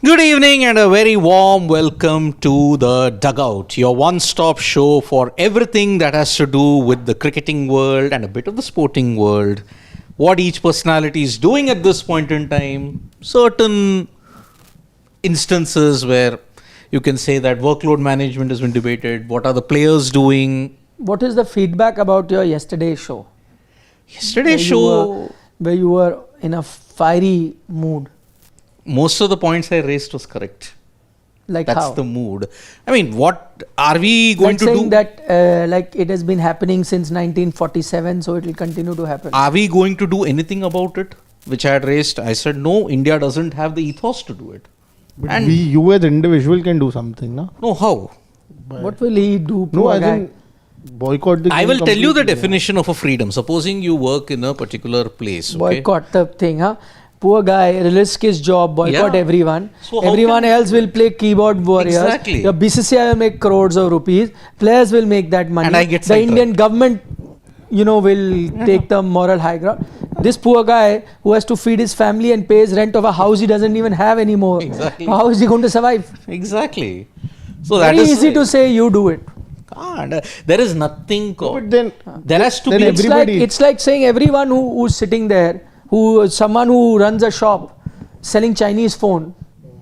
Good evening and a very warm welcome to the Dugout, your one-stop show for everything that has to do with the cricketing world and a bit of the sporting world. What each personality is doing at this point in time, certain instances where you can say that workload management has been debated, what are the players doing. What is the feedback about your yesterday's show? Where you were in a fiery mood. Most of the points I raised was correct. Like That's how? the mood. I mean, what are we going to do? Saying that like it has been happening since 1947, so it will continue to happen. Are we going to do anything about it? Which I had raised. I said, no, India doesn't have the ethos to do it. But and you as individual can do something, no? No, how? But what will he do? No, I think boycott the game. I will tell you the definition of a freedom. Supposing you work in a particular place. Okay? Boycott the thing, huh? Poor guy, risk his job, boycott everyone. So everyone else will play keyboard warriors. Exactly. Your BCCI will make crores of rupees. Players will make that money. And I get the Indian government, will take the moral high ground. This poor guy who has to feed his family and pays rent of a house he doesn't even have anymore. Exactly. How is he going to survive? Exactly. So Very easy to say you do it. There is nothing. But then there has to then be. It's like saying everyone who's sitting there, someone who runs a shop selling Chinese phone.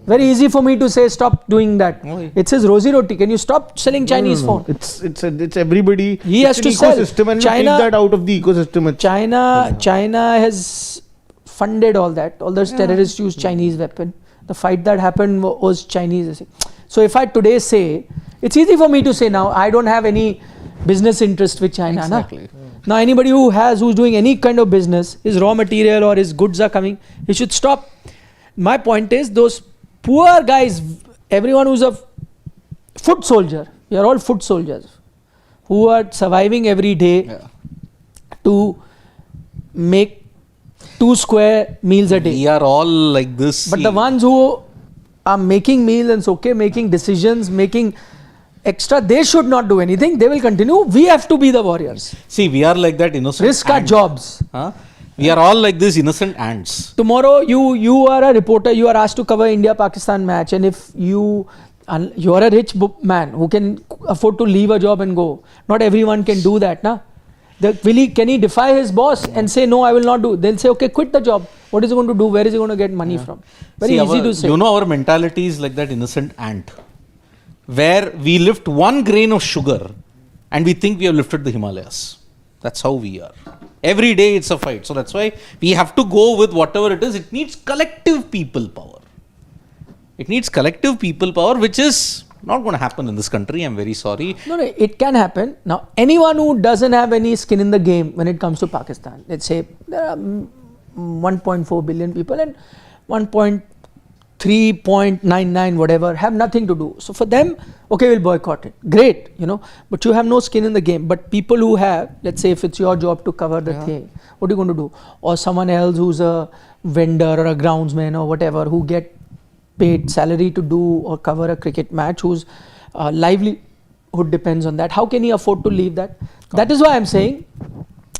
Very easy for me to say stop doing that. It says Rosi Roti. Can you stop selling Chinese phone? It's everybody. He has to sell. And China, take that out of the ecosystem. China has funded all that. All those terrorists use Chinese weapon. The fight that happened was Chinese. So if I today say, it's easy for me to say now, I don't have any business interest with China. Exactly. Now anybody who's doing any kind of business, his raw material or his goods are coming, he should stop. My point is those poor guys, everyone who's a foot soldier, we are all foot soldiers, who are surviving every day to make 2 square meals a day. We are all like this. But the ones who are making meals and making decisions, making extra, they should not do anything. They will continue. We have to be the warriors. See, we are like that innocent risk our jobs. We are all like this innocent ants. Tomorrow you are a reporter, you are asked to cover India-Pakistan match, and if you are a rich man who can afford to leave a job and go, not everyone can do that. Can he defy his boss and say, no, I will not do? They'll say, okay, quit the job. What is he going to do? Where is he going to get money from? Very easy to say. Our mentality is like that innocent ant, where we lift 1 grain of sugar and we think we have lifted the Himalayas. That's how we are. Every day it's a fight. So that's why we have to go with whatever it is. It needs collective people power. It needs collective people power, which is not going to happen in this country. I'm very sorry. No, it can happen. Now, anyone who doesn't have any skin in the game when it comes to Pakistan, let's say there are 1.4 billion people and 1.3.99 whatever have nothing to do. So for them, okay, we'll boycott it. Great, but you have no skin in the game. But people who have, let's say if it's your job to cover the thing, what are you going to do? Or someone else who's a vendor or a groundsman or whatever who get paid salary to do or cover a cricket match, whose livelihood depends on that. How can he afford to leave that? That is why I'm saying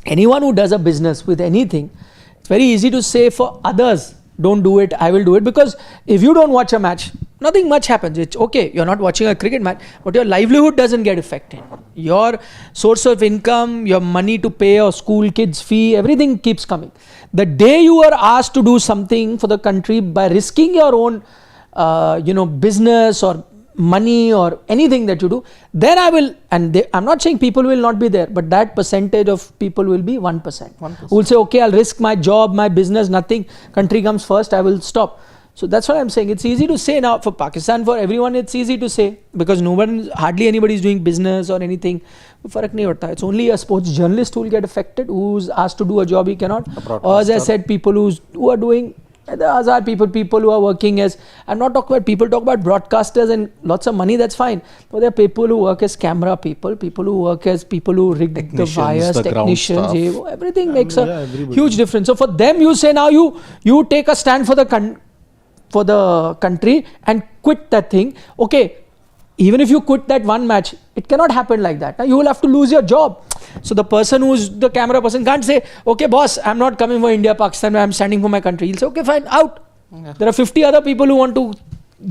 anyone who does a business with anything, it's very easy to say for others, don't do it, I will do it. Because if you don't watch a match, nothing much happens. It's okay, you're not watching a cricket match, but your livelihood doesn't get affected. Your source of income, your money to pay your school kids' fee, everything keeps coming. The day you are asked to do something for the country by risking your own business or money or anything that you do, then I will, I'm not saying people will not be there, but that percentage of people will be 1%. Who will say, okay, I'll risk my job, my business, nothing, country comes first, I will stop. So that's what I'm saying. It's easy to say now for Pakistan, for everyone it's easy to say, because hardly anybody is doing business or anything. It's only a sports journalist who will get affected, who's asked to do a job he cannot. Or as I said, people who are doing, there are people who are working as, I'm not talking about people, talk about broadcasters and lots of money, that's fine. But there are people who work as camera people who work as people who rig the wires, technicians, everything makes a huge difference. So for them, you say now you take a stand for the country and quit that thing. Okay, even if you quit that one match, it cannot happen like that. Now you will have to lose your job. So the person who's the camera person can't say, okay boss, I'm not coming for India, Pakistan, I'm standing for my country. He'll say, okay fine, out. Yeah. There are 50 other people who want to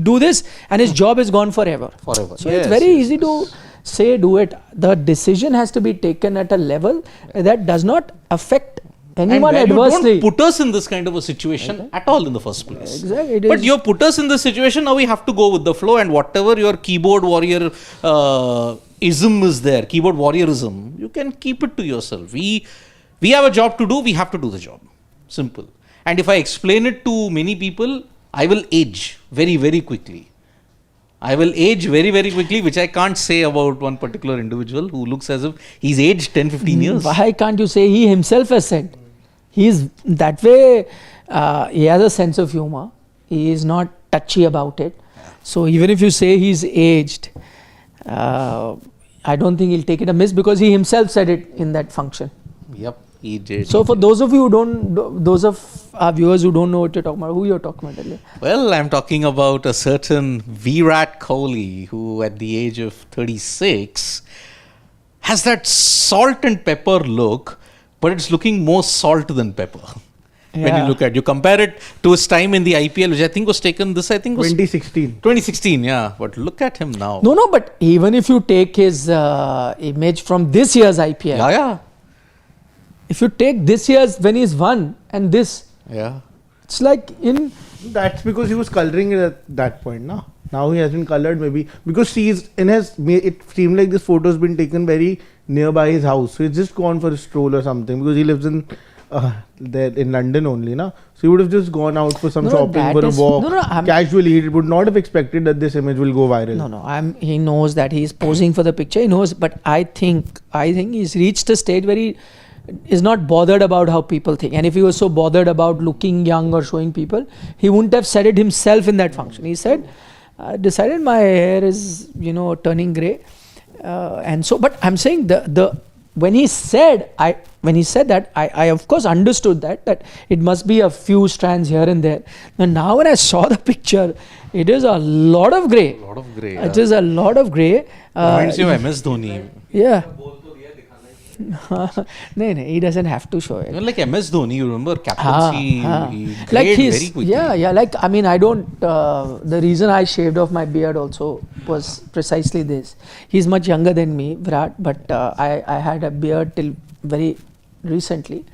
do this, and his job is gone forever. Forever. So it's very easy to say do it. The decision has to be taken at a level that does not affect anyone and adversely. you don't put us in this kind of a situation at all in the first place. Exactly. But you put us in this situation, now we have to go with the flow, and whatever your keyboard warrior ism is there, keyboard warriorism, you can keep it to yourself. We have a job to do, we have to do the job. Simple. And if I explain it to many people, I will age very, very quickly. I will age very, very quickly, which I can't say about one particular individual who looks as if he's aged 10, 15 years. Why can't you say he himself has said? He's that way, he has a sense of humor. He is not touchy about it. So even if you say he's aged, I don't think he'll take it amiss because he himself said it in that function. Yep, he did. So for those of you who don't, those of our viewers who don't know what you're talking about, who you're talking about? Earlier? Well, I'm talking about a certain VIRAT Kohli who at the age of 36 has that salt and pepper look, but it's looking more salt than pepper. When you look at, you compare it to his time in the IPL, which I think was taken, this I think was 2016. Yeah. But look at him now. No, but even if you take his image from this year's IPL, Yeah. if you take this year's when he's won and this, Yeah. it's like in. That's because he was coloring it at that point, no? Now he has been colored maybe because he's in his. It seemed like this photo has been taken very nearby his house, so he's just gone for a stroll or something because he lives in there in London only, na. So he would have just gone out for some shopping, for a walk, casually. He would not have expected that this image will go viral. No. He knows that he's posing for the picture. He knows, but I think he's reached a stage where he is not bothered about how people think. And if he was so bothered about looking young or showing people, he wouldn't have said it himself in that function. He said, "I decided my hair is, turning grey," and so. But I'm saying when he said that, I of course understood that it must be a few strands here and there. Now when I saw the picture, it is a lot of grey. It is a lot of grey. Reminds you of MS Dhoni. Yeah. No, he doesn't have to show it. Even like MS Dhoni, you remember captaincy, he like grayed very quickly. Yeah. Like I don't. The reason I shaved off my beard also was precisely this. He's much younger than me, Virat, but I had a beard till very recently,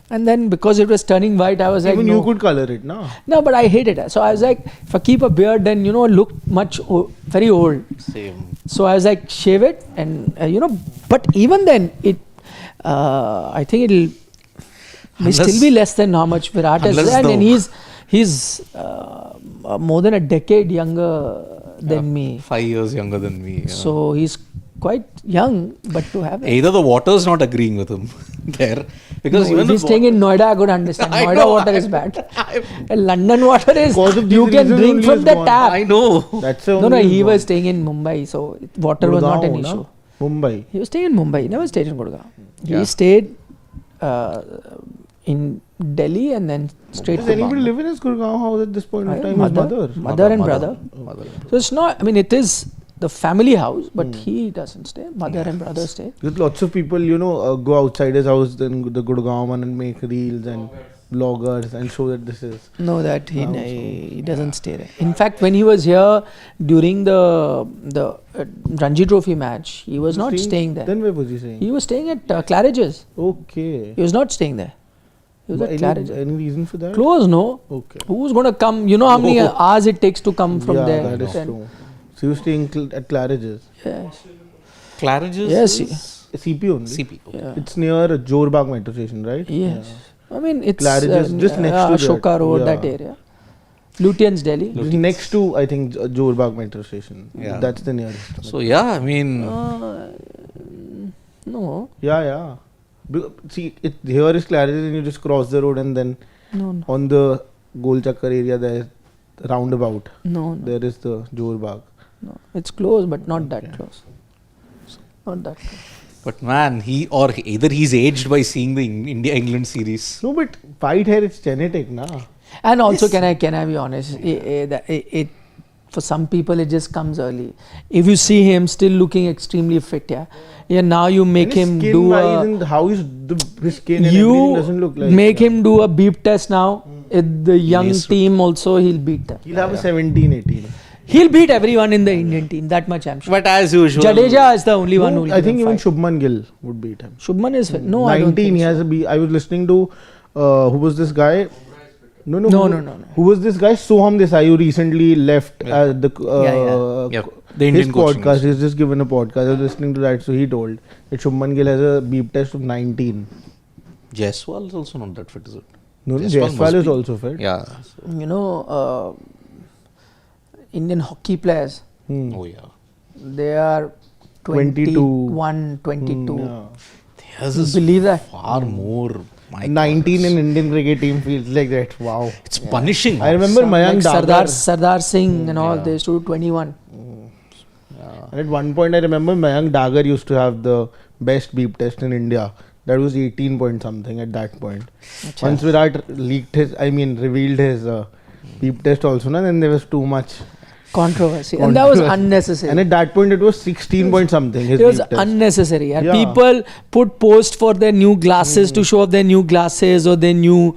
and then because it was turning white, I was Even like, you could color it, no? No, but I hated it. So I was like, if I keep a beard, then look very old. Same. So I was like, shave it, and but even then, I think it'll still be less than how much Virat has done, and he's more than a decade younger than me. 5 years younger than me. Yeah. So he's quite young, but to have it. Either the water's not agreeing with him there, because If he's staying in Noida, I could understand. Noida water is bad. London water is you can drink from the tap. I know. That's He was staying in Mumbai, so water was not an issue. Mumbai. He was staying in Mumbai. He never stayed in Gurgaon. He stayed in Delhi and then straight to Does anybody live in his Gurgaon house at this point in time? Mother and brother. So it's not, it is the family house, but he doesn't stay. Mother and brother stay. Because lots of people, go outside his house, then the Gurgaon one, and make reels and bloggers and show that this is. No, that he doesn't stay there. In fact, when he was here during the Ranji Trophy match, he was not staying there. Then where was he staying? He was staying at Claridge's. Okay. He was not staying there. He was at Claridge's. Any reason for that? Close, no. Okay. Who's going to come? You know how many hours it takes to come from there? Yeah, that is true. So you staying at Claridge's? Yes. Claridge's? Yes. CP only? CP. Okay. Yeah. It's near Jorbagh metro station, right? Yes. Yeah. It's Claridge's just next to Ashoka Road, that area. Lutyens, Delhi. Next to, I think, Jorbagh metro station. Yeah. That's the nearest. So, yeah, no. Yeah. See, here is Claridge's and you just cross the road and then on the Gol Chakkar area there, roundabout. No. There is the Jorbagh. No, it's close, but not that close. Not that close. But man, either he's aged by seeing the India-England series. No, but white hair is genetic, na. And also, can I be honest? For some people, it just comes early. If you see him still looking extremely fit, now you make him do how is his skin and everything doesn't look like. Make him do a beep test now. The young Yes. team also, he'll beat them. He'll have a 17, 18. He'll beat everyone in the Indian team. That much I'm sure. But as usual, Jadeja is the only one who will I think give him even fight. Shubman Gill would beat him. Shubman is fit. No, I don't 19, think he so. has a B. I was listening to, who was this guy? No. No. Who was this guy? Soham Desai, who recently left the Yeah, the Indian his coach podcast. He's just given a podcast. I was listening to that, so he told that Shubman Gill has a beep test of 19. Jaiswal is also not that fit, is it? No, Jaiswal Jaiswal must is be. also fit. Yeah. You know, Indian hockey players, Oh yeah. they are 22. 21, 22. Yeah. Theirs You is believe that? far more. My 19 God. in Indian cricket team feels like that. Wow. It's punishing. I remember Some Mayank like Dagar. Sardar Singh and all, yeah. they used to do 21. And at one point, I remember Mayank Dagar used to have the best beep test in India. That was 18 point something at that point. Achha. Once Virat revealed his beep test also, then there was too much. Controversy. And that was Controversy. unnecessary. And at that point, it was 16 point something. His It was beep test. unnecessary. And Yeah. people put post for their new glasses to show off their new glasses or their new,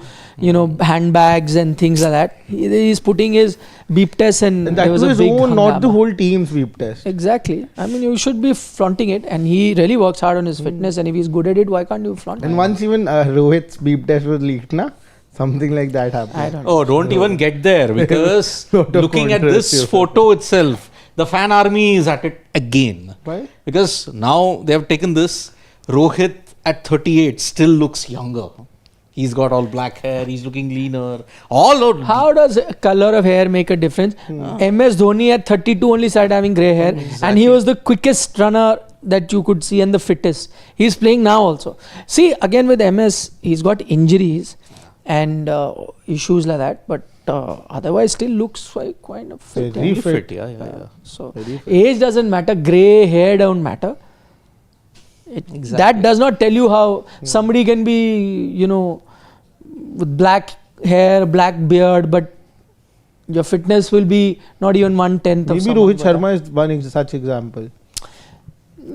handbags and things like that. He's putting his beep test and, And there that was was a his big own, not the hungama. whole team's beep test. Exactly. I mean, you should be fronting it, and he really works hard on his fitness. And if he's good at it, why can't you flaunt And it? once even Rohit's beep test was leaked, something like that happened. I don't know. Oh, don't even get there because Lot of looking at this controversy. photo itself, the fan army is at it again. Why? Because now they have taken this. Rohit at 38 still looks younger. He's got all black hair. He's looking leaner. All out. How does color of hair make a difference? MS Dhoni at 32 only started having grey hair, and he was the quickest runner that you could see and the fittest. He's playing now also. See, again with MS, he's got injuries and issues like that, but otherwise still looks like quite a fit. Very yeah. fit. Yeah. So Very fit. age doesn't matter, grey hair don't matter. That does not tell you how somebody can be, with black hair, black beard, but your fitness will be not even 1/10 of Maybe someone. Rohit Sharma is one such example.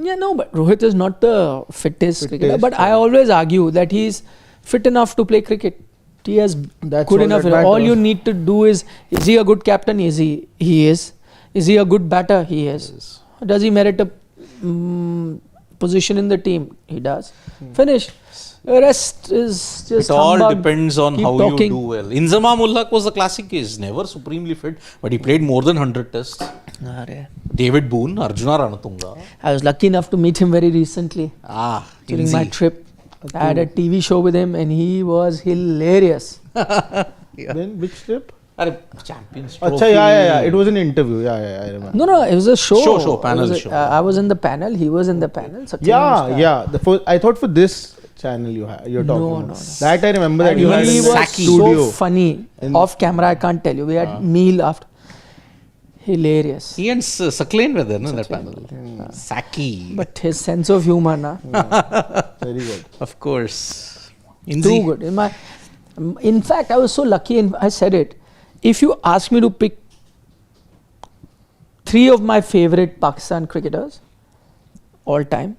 Yeah, no, but Rohit is not the fittest cricketer. But I yeah. always argue that he's fit enough to play cricket. He has That's good all enough. that matters. All you need to do is he a good captain? He is. Is he a good batter? He is. Does he merit a position in the team? He does. Finish. The rest is just It all humbug. depends on Keep how talking. you do well. Inzamam Ulhaq was a classic case. Never supremely fit, but he played more than 100 tests. David Boone, Arjuna Ranatunga. I was lucky enough to meet him very recently during my Inzi. trip. I had a TV show with him and he was hilarious. Then which trip? Champions Acha, Trophy. yeah. It was an interview. Yeah, I remember. No, it was a show. Show, panel It was show. I was in the panel, he was in the panel. Satyam was there. Yeah. I thought for this channel you're talking about. No. That I remember that And you had he in was the Saki. studio. so funny. In- Off camera, I can't tell you. We had meal after. Hilarious. He and Saklain were there, no, that panel. Saki. But his sense of humor, Very good. Of course. too good. In fact, I was so lucky, and I said it. If you ask me to pick 3 of my favorite Pakistan cricketers all time,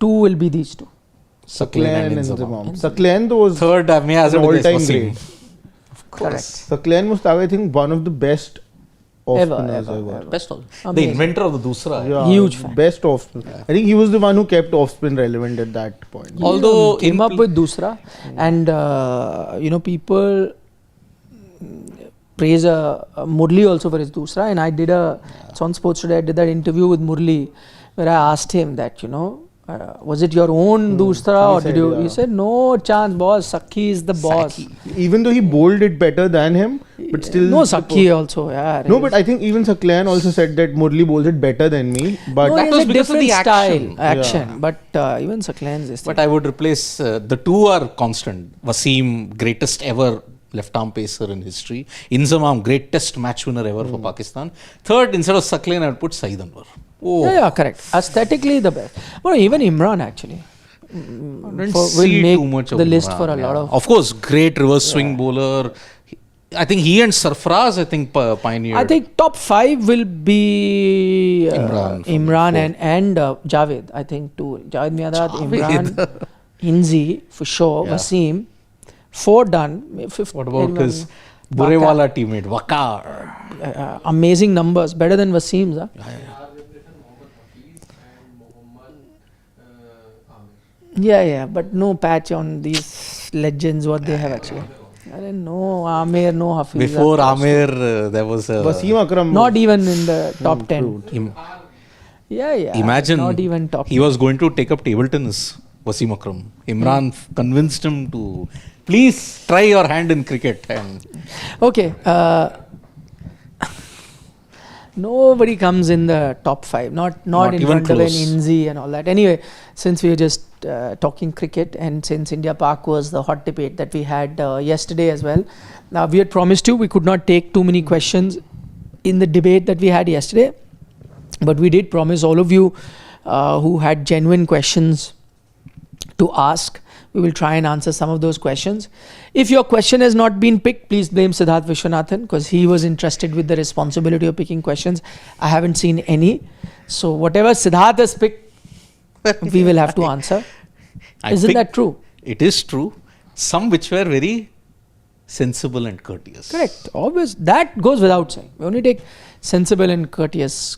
2 will be these 2. Saklan and Inzamam. Saklan was Third, I mean, as an a all-time great. Of course. Correct. Saklan was, I think, one of the best off-spinners Ever. Best of the Amazing. inventor of the Dusra. Yeah, Huge fan. best off-spin. I think he was the one who kept off-spin relevant at that point. Although came in up pl- with Dusra, and people praise Murli also for his Dusra, and I did it's on Sports Today. I did that interview with Murli where I asked him that was it your own Dusra or said, did you? yeah. He said no chance, boss. Sakhi is the boss. Saki. Even though he bowled it better than him, but still No Sakhi also. Yeah. No, but I think even Saklan also said that Murli bowls it better than me. But No, that he was has a because of different the action. action. But even Saklan's is. But I would replace the 2 are constant. Wasim, greatest ever left arm pacer in history. Inzamam, greatest match winner ever for Pakistan. Third, instead of Saklain, I would put Saeed Anwar. Oh, Yeah, correct. Aesthetically, the best. Well, even Imran actually didn't will see make too much of the list Imran, for a yeah. lot of. Of course, great reverse swing bowler. I think he and Sarfraz, pioneered. I think top 5 will be Imran from Imran and Javed. I think too. Javed Miandad, Javed. Imran, Inzi for sure. Yeah. Wasim. 4 done. Fifth, What about anyone? his Burewala teammate, Wakar? Amazing numbers, better than Wasim's. Huh? Yeah, but no patch on these legends, what they have actually. I didn't know Amir, no Hafiz. Before Amir, there was a... Wasim Akram. Not even in the top 10. Yeah. Imagine Not even top he was going to take up table tennis, Wasim Akram. Imran convinced him to please try your hand in cricket. And Okay. Nobody comes in the top 5. Not in even front of an close. Inzi and all that. Anyway, since we were just talking cricket and since India Pak was the hot debate that we had yesterday as well. Now we had promised you we could not take too many questions in the debate that we had yesterday. But we did promise all of you who had genuine questions to ask. We will try and answer some of those questions. If your question has not been picked, please blame Siddharth Vishwanathan because he was entrusted with the responsibility of picking questions. I haven't seen any. So whatever Siddharth has picked, we will have to answer. Isn't that true? It is true. Some which were very sensible and courteous. Correct. Always. That goes without saying. We only take sensible and courteous.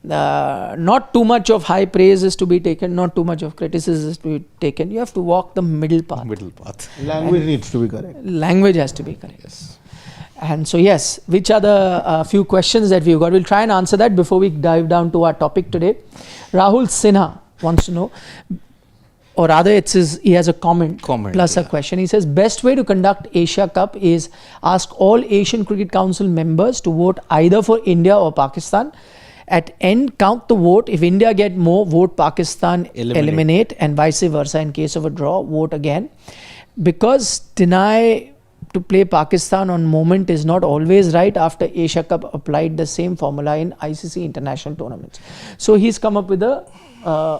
Not too much of high praise is to be taken, not too much of criticism is to be taken. You have to walk the middle path. Language needs to be correct. Language has to be correct. Yes. And so yes, which are the few questions that we've got? We'll try and answer that before we dive down to our topic today. Rahul Sinha wants to know, or rather he has a comment plus a question. He says, best way to conduct Asia Cup is ask all Asian Cricket Council members to vote either for India or Pakistan. At end, count the vote. If India get more, vote Pakistan, eliminate, and vice versa. In case of a draw, vote again. Because deny to play Pakistan on moment is not always right. After Asia Cup applied the same formula in ICC international tournaments. So he's come up with a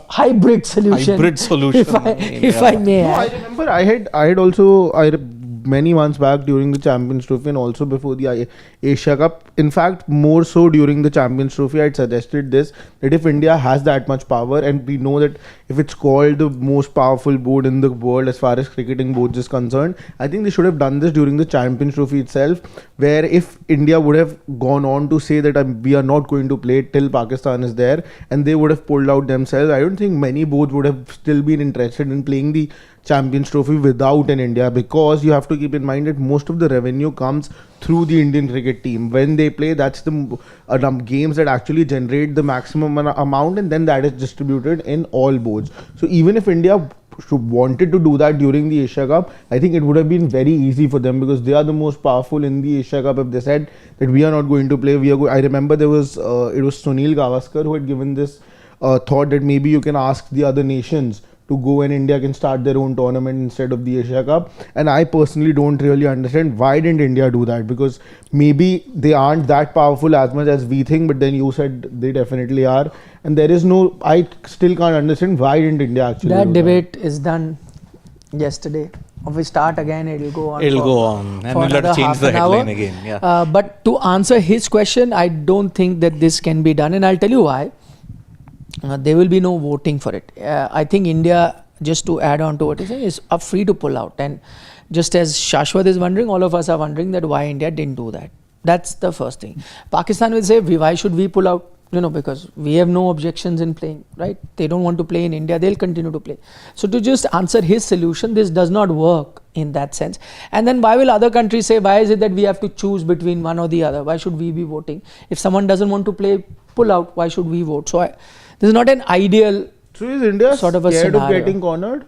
hybrid solution. If I may. No, I remember I had also many months back during the Champions Trophy and also before the Asia Cup. In fact, more so during the Champions Trophy, I had suggested this, that if India has that much power, and we know that if it's called the most powerful board in the world as far as cricketing boards is concerned, I think they should have done this during the Champions Trophy itself, where if India would have gone on to say that we are not going to play till Pakistan is there, and they would have pulled out themselves, I don't think many boards would have still been interested in playing the Champions Trophy without an India, because you have to keep in mind that most of the revenue comes through the Indian cricket team. When they play, that's the games that actually generate the maximum amount, and then that is distributed in all boards. So even if India wanted to do that during the Asia Cup, I think it would have been very easy for them, because they are the most powerful in the Asia Cup. If they said that we are not going to play, I remember it was Sunil Gavaskar who had given this thought that maybe you can ask the other nations to go and India can start their own tournament instead of the Asia Cup. And I personally don't really understand why didn't India do that, because maybe they aren't that powerful as much as we think, but then you said they definitely are. And I still can't understand why didn't India actually that do debate is done yesterday. If we start again, it'll go on. It'll go on. And we'll have to change the headline again. Yeah. But to answer his question, I don't think that this can be done. And I'll tell you why. There will be no voting for it. I think India, just to add on to what he's saying, is free to pull out. And just as Shashwat is wondering, all of us are wondering that why India didn't do that. That's the first thing. Pakistan will say, why should we pull out? Because we have no objections in playing, right? They don't want to play in India, they'll continue to play. So to just answer his solution, this does not work in that sense. And then why will other countries say, why is it that we have to choose between one or the other? Why should we be voting? If someone doesn't want to play, pull out, why should we vote? So this is not an ideal So is India sort of a scared scenario. of getting cornered?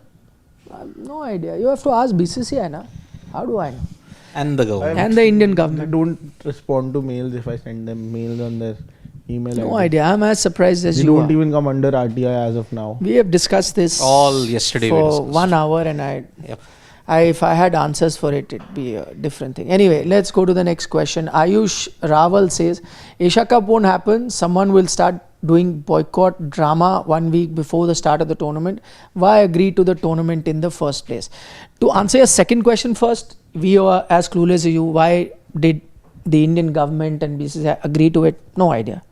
No idea. You have to ask BCCI, na? How do I know? And the government. And the Indian They government. don't respond to mails if I send them mails on their email No ID. idea. I'm as surprised as They you don't are. even come under RTI as of now. We have discussed this All yesterday we for discussed. 1 hour, and if I had answers for it, it'd be a different thing. Anyway, let's go to the next question. Ayush Raval says, Asia Cup won't happen. Someone will start doing boycott drama 1 week before the start of the tournament. Why agree to the tournament in the first place? To answer your second question first, we are as clueless as you. Why did the Indian government and BCCI agree to it? No idea.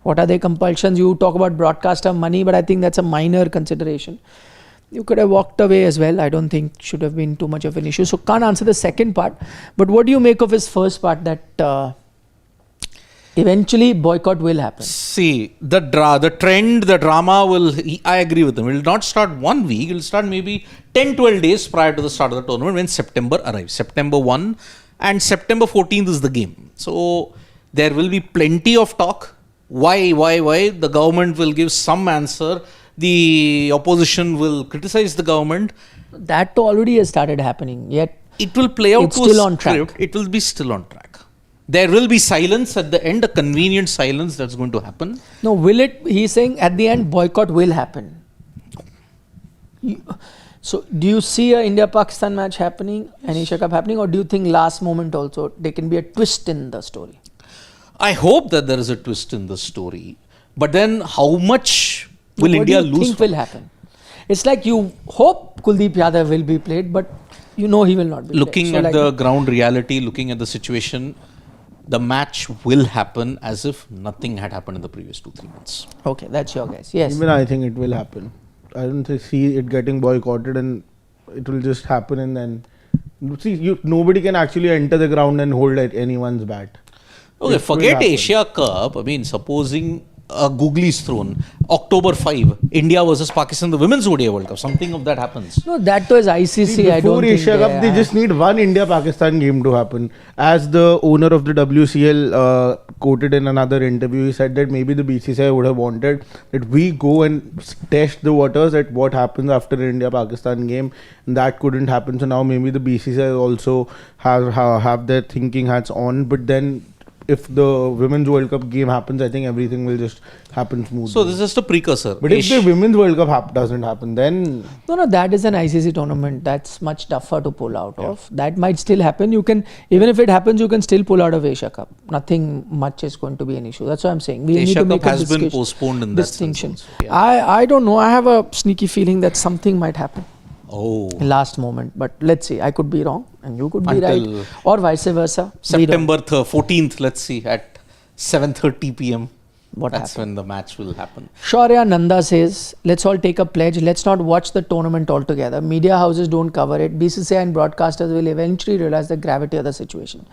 What are their compulsions? You talk about broadcaster money, but I think that's a minor consideration. You could have walked away as well. I don't think should have been too much of an issue. So can't answer the second part. But what do you make of his first part that eventually boycott will happen? See, the trend, the drama will, I agree with him. It will not start 1 week. It will start maybe 10, 12 days prior to the start of the tournament when September arrives. September 1 and September 14th is the game. So there will be plenty of talk. Why? The government will give some answer. The opposition will criticize the government. That already has started happening. Yet it will play out it's to still a on track. script. It will be still on track. There will be silence at the end, a convenient silence that's going to happen. No, will it? He's saying at the end boycott will happen. So do you see a India-Pakistan match happening, an Asia Cup happening, or do you think last moment also there can be a twist in the story? I hope that there is a twist in the story. But then how much will India lose? What do you think will happen? It's like you hope Kuldeep Yadav will be played, but you know he will not be looking played. at the ground reality, looking at the situation, the match will happen as if nothing had happened in the previous 2-3 months. Okay, that's your guess. Yes. Even I think it will happen. I don't see it getting boycotted, and it will just happen, and then nobody can actually enter the ground and hold anyone's bat. Okay, forget Asia Cup. I mean, supposing a googly is thrown, October 5, India versus Pakistan, the Women's ODI World Cup, something of that happens. No, that was ICC. I don't Before Asia Cup, they just need one India-Pakistan game to happen. As the owner of the WCL quoted in another interview, he said that maybe the BCCI would have wanted that we go and test the waters at what happens after the India-Pakistan game, and that couldn't happen. So now maybe the BCCI also have their thinking hats on, but then if the Women's World Cup game happens, I think everything will just happen smoothly. So this is just a precursor. But if the Women's World Cup doesn't happen, then... No, that is an ICC tournament. That's much tougher to pull out of. That might still happen. You can, even if it happens, you can still pull out of Asia Cup. Nothing much is going to be an issue. That's what I'm saying. We need to make a has been postponed in distinction. that sense also. Yeah. I don't know. I have a sneaky feeling that something might happen. Oh. Last moment. But let's see. I could be wrong and you could be right. Or vice versa. September 14th, let's see, at 7:30 p.m. That's happened? when the match will happen. Shaurya Nanda says, let's all take a pledge. Let's not watch the tournament altogether. Media houses don't cover it. BCCI and broadcasters will eventually realize the gravity of the situation.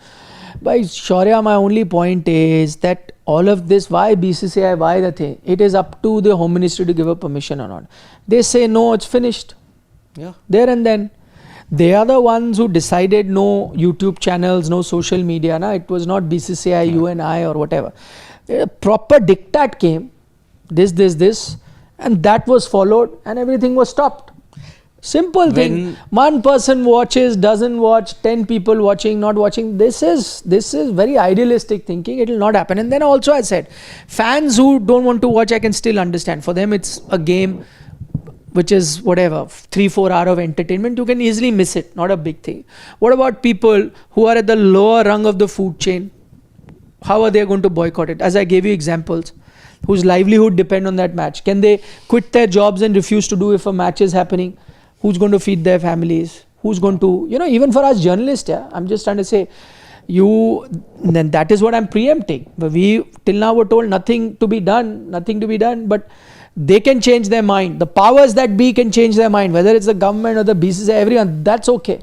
By Shaurya, my only point is that all of this, why BCCI, why the thing? It is up to the Home Ministry to give a permission or not. They say, no, it's finished. Yeah. There and then. They are the ones who decided no YouTube channels, no social media. Na? It was not BCCI, you and I or whatever. A proper diktat came, this, and that was followed and everything was stopped. Simple thing. One person watches, doesn't watch, 10 people watching, not watching. This is very idealistic thinking. It will not happen. And then also I said, fans who don't want to watch, I can still understand. For them it's a game which is whatever, 3-4 hours of entertainment, you can easily miss it, not a big thing. What about people who are at the lower rung of the food chain? How are they going to boycott it? As I gave you examples, whose livelihood depend on that match. Can they quit their jobs and refuse to do if a match is happening? Who's going to feed their families? Who's going to, even for us journalists, I'm just trying to say, then that is what I'm preempting. But we till now were told nothing to be done, but they can change their mind. The powers that be can change their mind, whether it's the government or the BCCI, everyone, that's okay.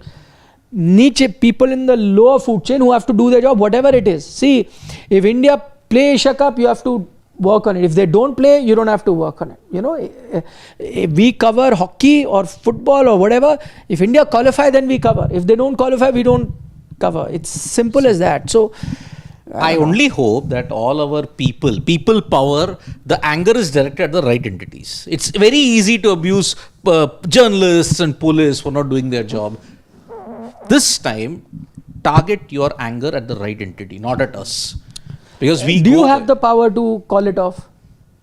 Niche people in the lower food chain who have to do their job, whatever it is. See, if India play Asia Cup, you have to work on it. If they don't play, you don't have to work on it. If we cover hockey or football or whatever, if India qualify, then we cover. If they don't qualify, we don't cover. It's simple as that. So, I only hope that all our people power, the anger is directed at the right entities. It's very easy to abuse journalists and police for not doing their job. This time, target your anger at the right entity, not at us. Because do you have the power to call it off?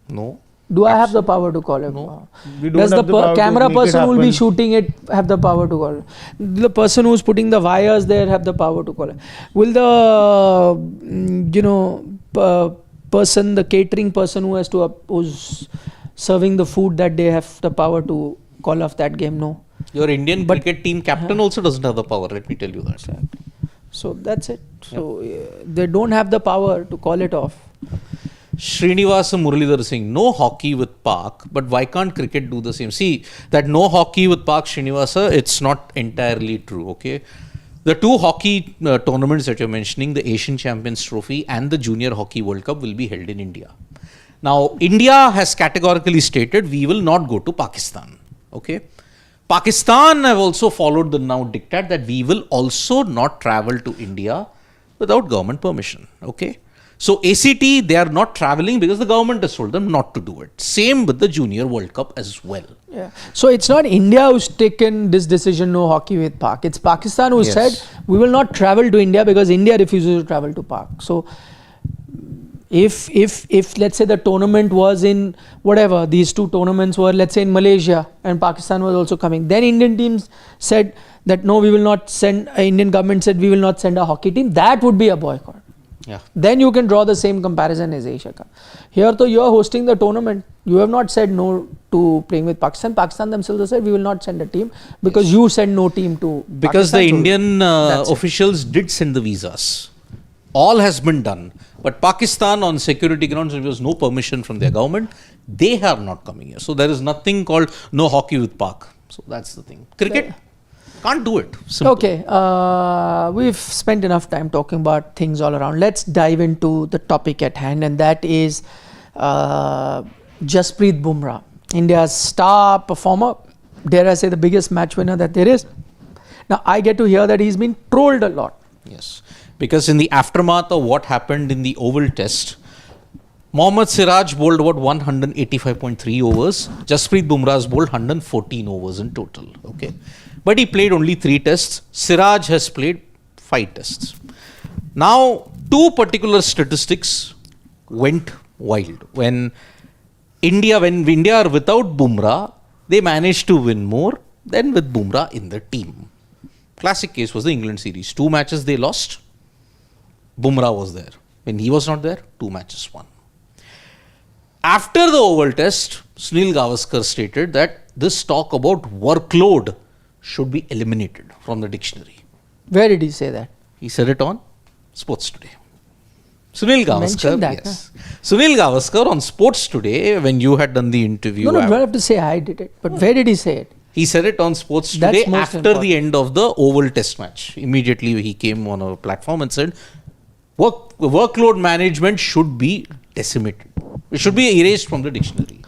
No. Do I have the power to call it? No. Does the camera person who will be shooting it have the power to call it? The person who's putting the wires there have the power to call it? Will the person, the catering person who's serving the food that day have the power to call off that game? No. Your Indian cricket team captain also doesn't have the power, let me tell you that. So that's it. So they don't have the power to call it off. Srinivasa Muralidhar Singh, no hockey with Pak, but why can't cricket do the same? See, that no hockey with Pak, Srinivasa, it's not entirely true, okay? The two hockey tournaments that you're mentioning, the Asian Champions Trophy and the Junior Hockey World Cup, will be held in India. Now, India has categorically stated we will not go to Pakistan, okay? Pakistan have also followed the now diktat that we will also not travel to India without government permission, okay? So ACT, they are not traveling because the government has told them not to do it. Same with the Junior World Cup as well. Yeah. So it's not India who's taken this decision, no hockey with Pak. It's Pakistan who said we will not travel to India because India refuses to travel to Pak. So if let's say the tournament was in whatever, these two tournaments were, let's say, in Malaysia and Pakistan was also coming, then Indian teams said that no, we will not send, Indian government said we will not send a hockey team, that would be a boycott. Yeah. Then you can draw the same comparison as Asia Cup. Here, though, you are hosting the tournament. You have not said no to playing with Pakistan. Pakistan themselves have said we will not send a team because you said no team to because Pakistan. The Indian officials did send the visas. All has been done. But Pakistan, on security grounds, there was no permission from their government. They are not coming here. So there is nothing called no hockey with Pak. So that's the thing. Cricket can't do it. Simple. Okay, we've spent enough time talking about things all around. Let's dive into the topic at hand, and that is Jasprit Bumrah, India's star performer, dare I say the biggest match winner that there is. Now, I get to hear that he's been trolled a lot. Yes, because in the aftermath of what happened in the Oval Test, Mohammad Siraj bowled about 185.3 overs. Jasprit Bumrah's bowled 114 overs in total. Okay, but he played only 3 tests. Siraj has played 5 tests. Now, two particular statistics went wild. When India are without Bumrah, they managed to win more than with Bumrah in the team. Classic case was the England series. 2 matches they lost. Bumrah was there. When he was not there, 2 matches won. After the Oval Test, Sunil Gavaskar stated that this talk about workload should be eliminated from the dictionary. Where did he say that? He said it on Sports Today. Sunil Gavaskar, that, yes. Sunil Gavaskar on Sports Today, when you had done the interview. No, you don't have to say I did it. But where did he say it? He said it on Sports Today after the end of the Oval Test match. Immediately he came on a platform and said, workload management should be decimated. It should be erased from the dictionary.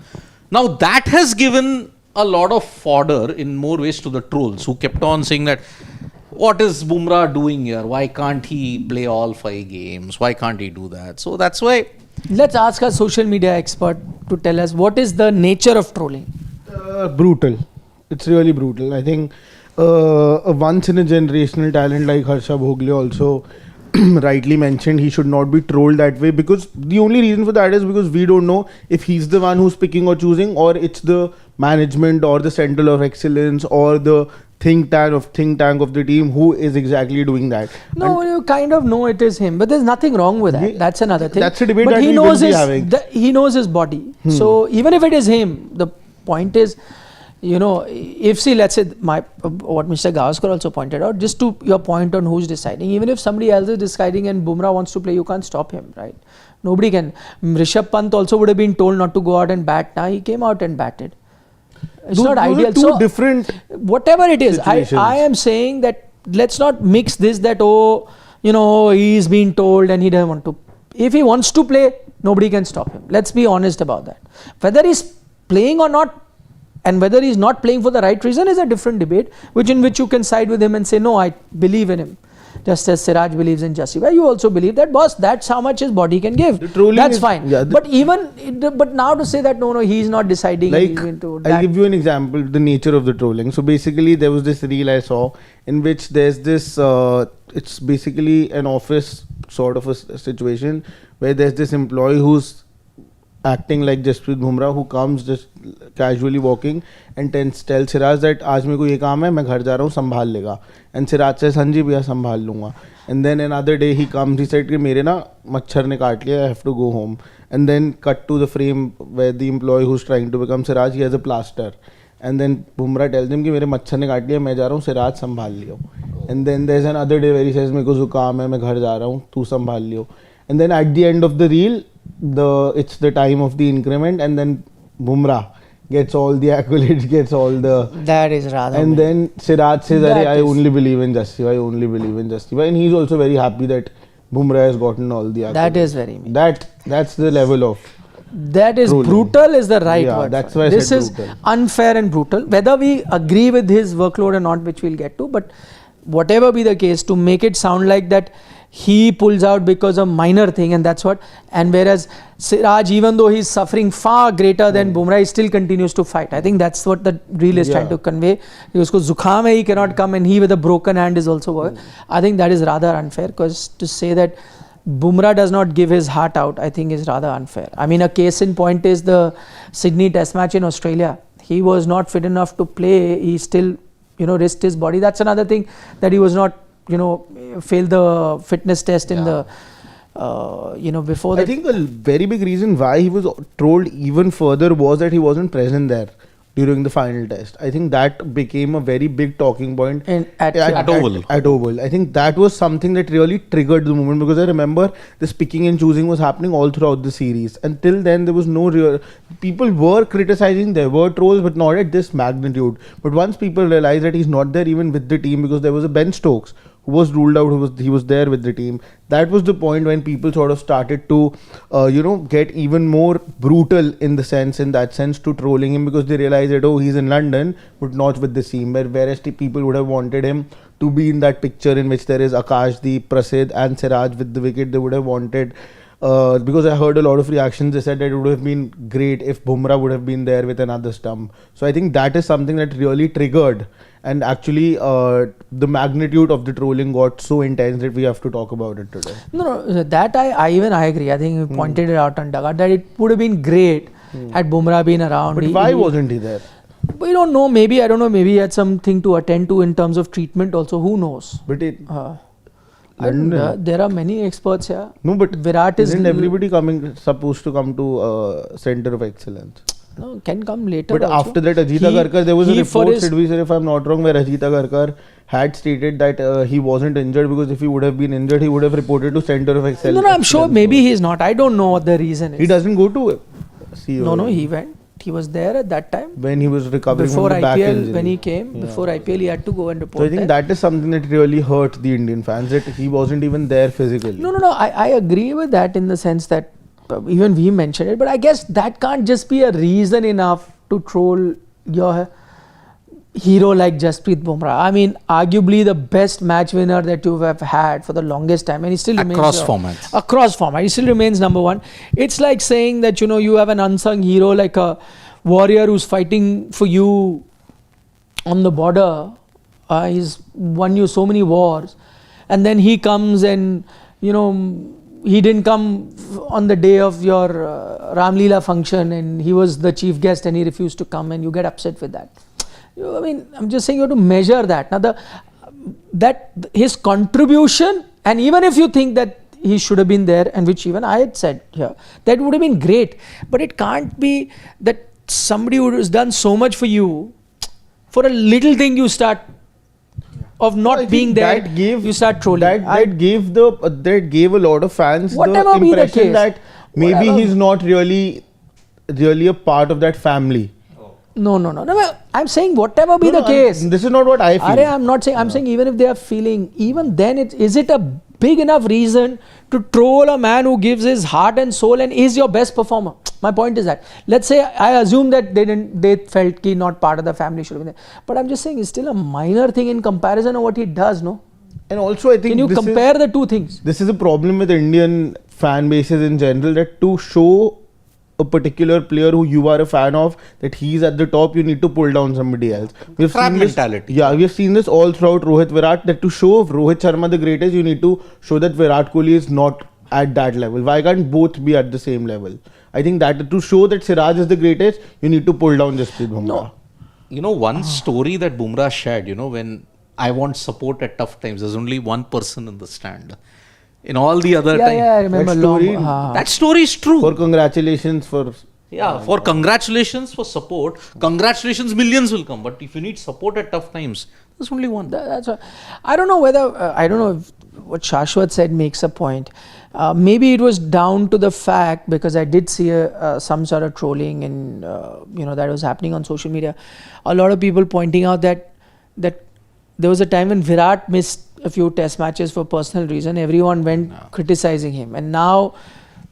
Now that has given a lot of fodder in more ways to the trolls who kept on saying that, what is Bumrah doing here? Why can't he play all 5 games? Why can't he do that? So that's why. Let's ask a social media expert to tell us what is the nature of trolling. Brutal. It's really brutal. I think a once in a generational talent like Harsha Bhogle also rightly mentioned he should not be trolled that way, because the only reason for that is because we don't know if he's the one who's picking or choosing, or it's the management or the Centre of Excellence or the think tank of the team who is exactly doing that. No, and you kind of know it is him, but there's nothing wrong with that. That's another thing. That's a debate but that he we knows will be having. he knows his body. So even if it is him, the point is, you know, if let's say what Mr. Gavaskar also pointed out, just to your point on who's deciding, even if somebody else is deciding and Bumrah wants to play, you can't stop him, right? Nobody can. Rishabh Pant also would have been told not to go out and bat. Now he came out and batted. It's not ideal. Those are two different whatever it is, I am saying that let's not mix this that, oh, you know, he's been told and he doesn't want to. If he wants to play, nobody can stop him. Let's be honest about that. Whether he's playing or not, and whether he's not playing for the right reason is a different debate, in which you can side with him and say, no, I believe in him. Just as Siraj believes in Jasprit, you also believe that, boss, that's how much his body can give. That's fine. Yeah, but now to say that, no, he's not deciding. Like, I'll give you an example, the nature of the trolling. So basically, there was this reel I saw in which there's this, it's basically an office sort of a situation where there's this employee who's acting like Jasprit Bumrah, who comes just casually walking and tells Siraj that आज मेरे को ये काम है, मैं घर जा रहा हूँ, संभाल लेगा. And Siraj says, हाँ जी भैया संभाल लूँगा. And then another day he comes, he said कि मेरे ना मच्छर ने काट लिया, I have to go home. And then cut to the frame where the employee who's trying to become Siraj, he has a plaster. And then Bumrah tells him कि मेरे मच्छर ने काट लिया, मैं जा रहा हूँ, Siraj संभाल लियो. And then there's another day where he says मेरे को जुकाम है, मैं घर जा रहा हूँ, तू संभाल लियो. And then at the end of the reel, it's the time of the increment, and then Bumrah gets all the accolades, gets all the. That is rather. And then Siraj says, That I is- only believe in Jasprit. I only believe in Jasprit. And he's also very happy that Bumrah has gotten all the accolades. That is very mean. That's the level of. That is Trolling. brutal is the right Yeah, word. that's for it. why I This said is brutal. unfair and brutal. Whether we agree with his workload or not, which we'll get to, but whatever be the case, to make it sound like that he pulls out because of minor thing, and that's what. And whereas Siraj, even though he's suffering far greater than Bumrah, he still continues to fight. I think that's what the reel is trying to convey. Usko zukham hai, he cannot come, and he with a broken hand is also working. I think that is rather unfair, because to say that Bumrah does not give his heart out, I think is rather unfair. I mean, a case in point is the Sydney Test match in Australia. He was not fit enough to play. He still, risked his body. That's another thing, that he was not, failed the fitness test in the, before I the. think a very big reason why he was trolled even further was that he wasn't present there during the final test. I think that became a very big talking point At Oval. At Oval. I think that was something that really triggered the movement, because I remember this picking and choosing was happening all throughout the series. Until then, there was no real. People were criticizing, there were trolls, but not at this magnitude. But once people realized that he's not there even with the team, because there was a Ben Stokes who was ruled out, he was there with the team. That was the point when people sort of started to, get even more brutal in that sense to trolling him, because they realized that, he's in London, but not with the team. Whereas the people would have wanted him to be in that picture in which there is Akashdeep, Prasidh and Siraj with the wicket. They would have wanted, because I heard a lot of reactions, they said that it would have been great if Bumrah would have been there with another stump. So I think that is something that really triggered, and actually the magnitude of the trolling got so intense that we have to talk about it today. No, that I agree. I think you pointed it out on Dugout, that it would have been great had Bumrah been around. But why wasn't he there? We don't know. Maybe, I don't know, maybe he had something to attend to in terms of treatment also. Who knows? But it, London. There are many experts here. No, but Virat isn't everybody supposed to come to Center of Excellence? No, can come later. But also. after that, Ajita Garkar, there was a report, his, Sidvi sir, if I'm not wrong, where Ajita Garkar had stated that he wasn't injured, because if he would have been injured, he would have reported to Center of Excellence. No, I'm sure maybe he's not. I don't know what the reason is. He doesn't go to CEO. No, he went. He was there at that time. When he was recovering before from the back IPL, injury. when he came, before IPL, he had to go and report. So I think that is something that really hurt the Indian fans, that he wasn't even there physically. No. I agree with that in the sense that even we mentioned it, but I guess that can't just be a reason enough to troll your hero like Jasprit Bumrah. I mean, arguably the best match winner that you have had for the longest time, and he still remains Across formats. Across format, he still remains number one. It's like saying that you have an unsung hero like a warrior who's fighting for you on the border. He's won you so many wars, and then he comes and he didn't come on the day of your Ram Leela function, and he was the chief guest and he refused to come, and you get upset with that. I mean, I'm just saying you have to measure that. Now, that his contribution, and even if you think that he should have been there, and which even I had said here, that would have been great. But it can't be that somebody who has done so much for you, for a little thing you start of not being there, you start trolling. That gave a lot of fans Whatever the be the impression case, that maybe he's not really a part of that family. No. I'm saying whatever be the case. This is not what I feel. I'm not saying. I'm saying even if they are feeling, even then, is it a big enough reason to troll a man who gives his heart and soul and is your best performer? My point is that, let's say I assume that they felt he not part of the family should have been there, but I'm just saying it's still a minor thing in comparison of what he does, no? And also, I think can you compare the two things? This is a problem with Indian fan bases in general, that to show a particular player who you are a fan of, that he's at the top, you need to pull down somebody else. Crab mentality. We have seen this all throughout Rohit Virat, that to show Rohit Sharma the greatest, you need to show that Virat Kohli is not at that level. Why can't both be at the same level? I think that to show that Siraj is the greatest, you need to pull down Jasprit Bumrah. No. One story that Bumrah shared, when I want support at tough times, there's only one person in the stand. In all the other times. Yeah, I remember. That story is true. For congratulations for support. Congratulations, millions will come. But if you need support at tough times, there's only one. I don't know whether, I don't know if what Shashwat said makes a point. Maybe it was down to the fact, because I did see some sort of trolling and that was happening on social media. A lot of people pointing out that there was a time when Virat missed a few test matches for personal reason. Everyone went criticizing him, and now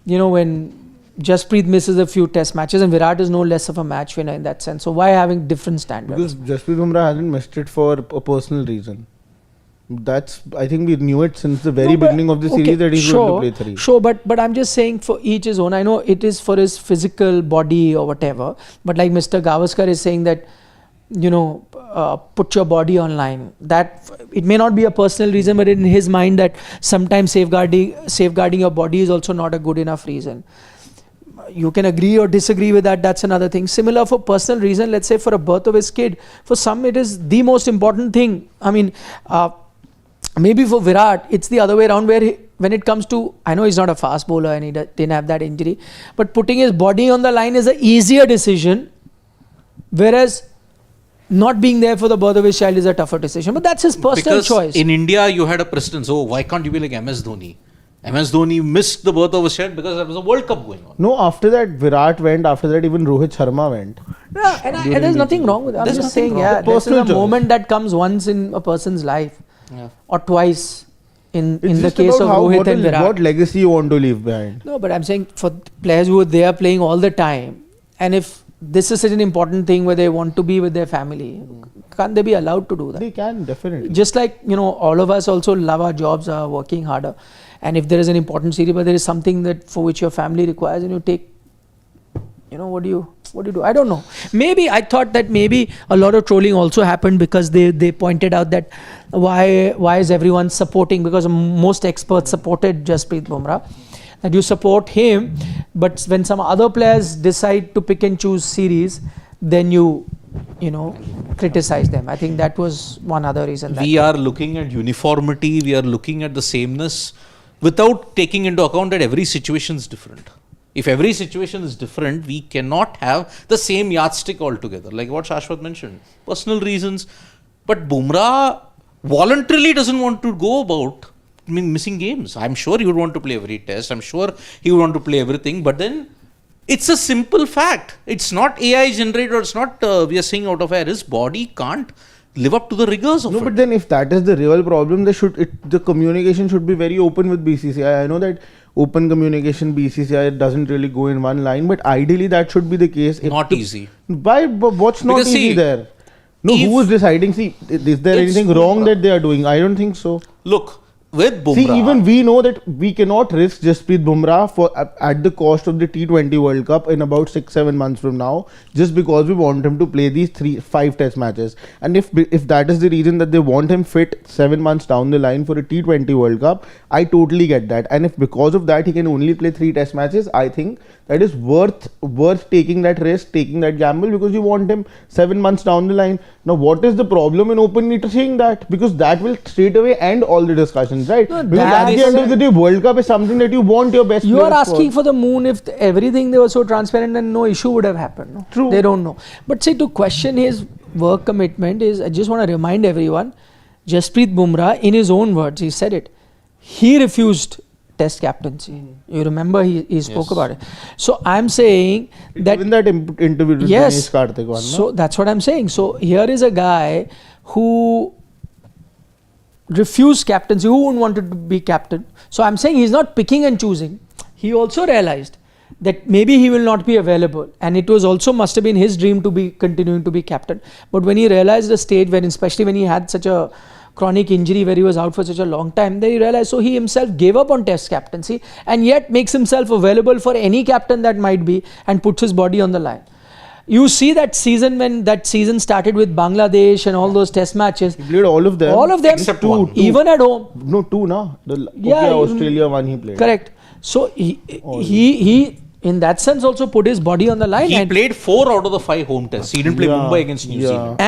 when Jasprit misses a few test matches, and Virat is no less of a match winner in that sense. So why having different standards? Because Jasprit Bumrah hasn't missed it for a personal reason. I think we knew it since the very beginning of the series that he's going to play 3. Sure, but I'm just saying for each his own. I know it is for his physical body or whatever, but like Mr. Gavaskar is saying that, put your body online. That it may not be a personal reason, but in his mind that sometimes safeguarding your body is also not a good enough reason. You can agree or disagree with that, that's another thing. Similar for personal reason, let's say for a birth of his kid, for some it is the most important thing. I mean, maybe for Virat, it's the other way around, where when it comes to, I know he's not a fast bowler and he didn't have that injury, but putting his body on the line is an easier decision, whereas not being there for the birth of his child is a tougher decision. But that's his personal choice. In India, you had a precedence. Oh, why can't you be like MS Dhoni? MS Dhoni missed the birth of his child because there was a World Cup going on. No, after that Virat went, after that even Rohit Sharma went. Yeah, and there's nothing wrong with it. I'm just saying, this is a moment that comes once in a person's life, or twice in the case of Rohit and Virat. What legacy you want to leave behind? No, but I'm saying for players who are there playing all the time, and if this is such an important thing where they want to be with their family, can't they be allowed to do that? They can, definitely. Just like, all of us also love our jobs, are working harder. And if there is an important series, but there is something that for which your family requires, and you take, what do you do? I don't know. Maybe I thought that maybe a lot of trolling also happened because they pointed out that why is everyone supporting, because most experts supported Jasprit Bumrah, that you support him, but when some other players decide to pick and choose series, then you criticize them. I think that was one other reason. We are looking at uniformity, we are looking at the sameness, without taking into account that every situation is different. If every situation is different, we cannot have the same yardstick altogether. Like what Shashwat mentioned, personal reasons. But Bumrah voluntarily doesn't want to go about missing games. I'm sure he would want to play every test. I'm sure he would want to play everything. But then it's a simple fact. It's not AI generated, or it's not we are saying out of air. His body can't live up to the rigors of it. No, but then if that is the real problem, the communication should be very open with BCCI. I know that open communication BCCI doesn't really go in one line, but ideally that should be the case. Not easy. What's not easy there? No, who is deciding? See, is there anything wrong that they are doing? I don't think so. Look, with Bumrah, see, even we know that we cannot risk Jasprit Bumrah at the cost of the T20 World Cup in about 6-7 months from now, just because we want him to play these 5 test matches. And if that is the reason that they want him fit 7 months down the line for a T20 World Cup, I totally get that. And if because of that he can only play 3 test matches, I think that is worth taking that risk, taking that gamble, because you want him 7 months down the line. Now, what is the problem in openly saying that? Because that will straight away end all the discussions, right? No, because at the end of the day, World Cup is something that you want your best. You are asking for the moon. If everything they were so transparent, then no issue would have happened. No? True. They don't know. But see, to question his work commitment is, I just want to remind everyone, Jasprit Bumrah, in his own words, he said it. He refused test captaincy. You remember he spoke about it. So I'm saying that in that interview with yes, Dinesh Karthik one, so that's what I'm saying. So here is a guy who refused captaincy, who wouldn't want to be captain. So I'm saying he's not picking and choosing. He also realized that maybe he will not be available, and it was also must have been his dream to be continuing to be captain. But when he realized the stage when, especially when he had such a chronic injury where he was out for such a long time, then he realized, so he himself gave up on test captaincy and yet makes himself available for any captain that might be and puts his body on the line. You see that season, when that season started with Bangladesh and all those test matches. He played all of them. All of them. Except one. Even at home. No, 2 na. Yeah, Australia one he played. Correct. So he in that sense also put his body on the line. He played 4 out of the 5 home tests. He didn't play Mumbai against New Zealand.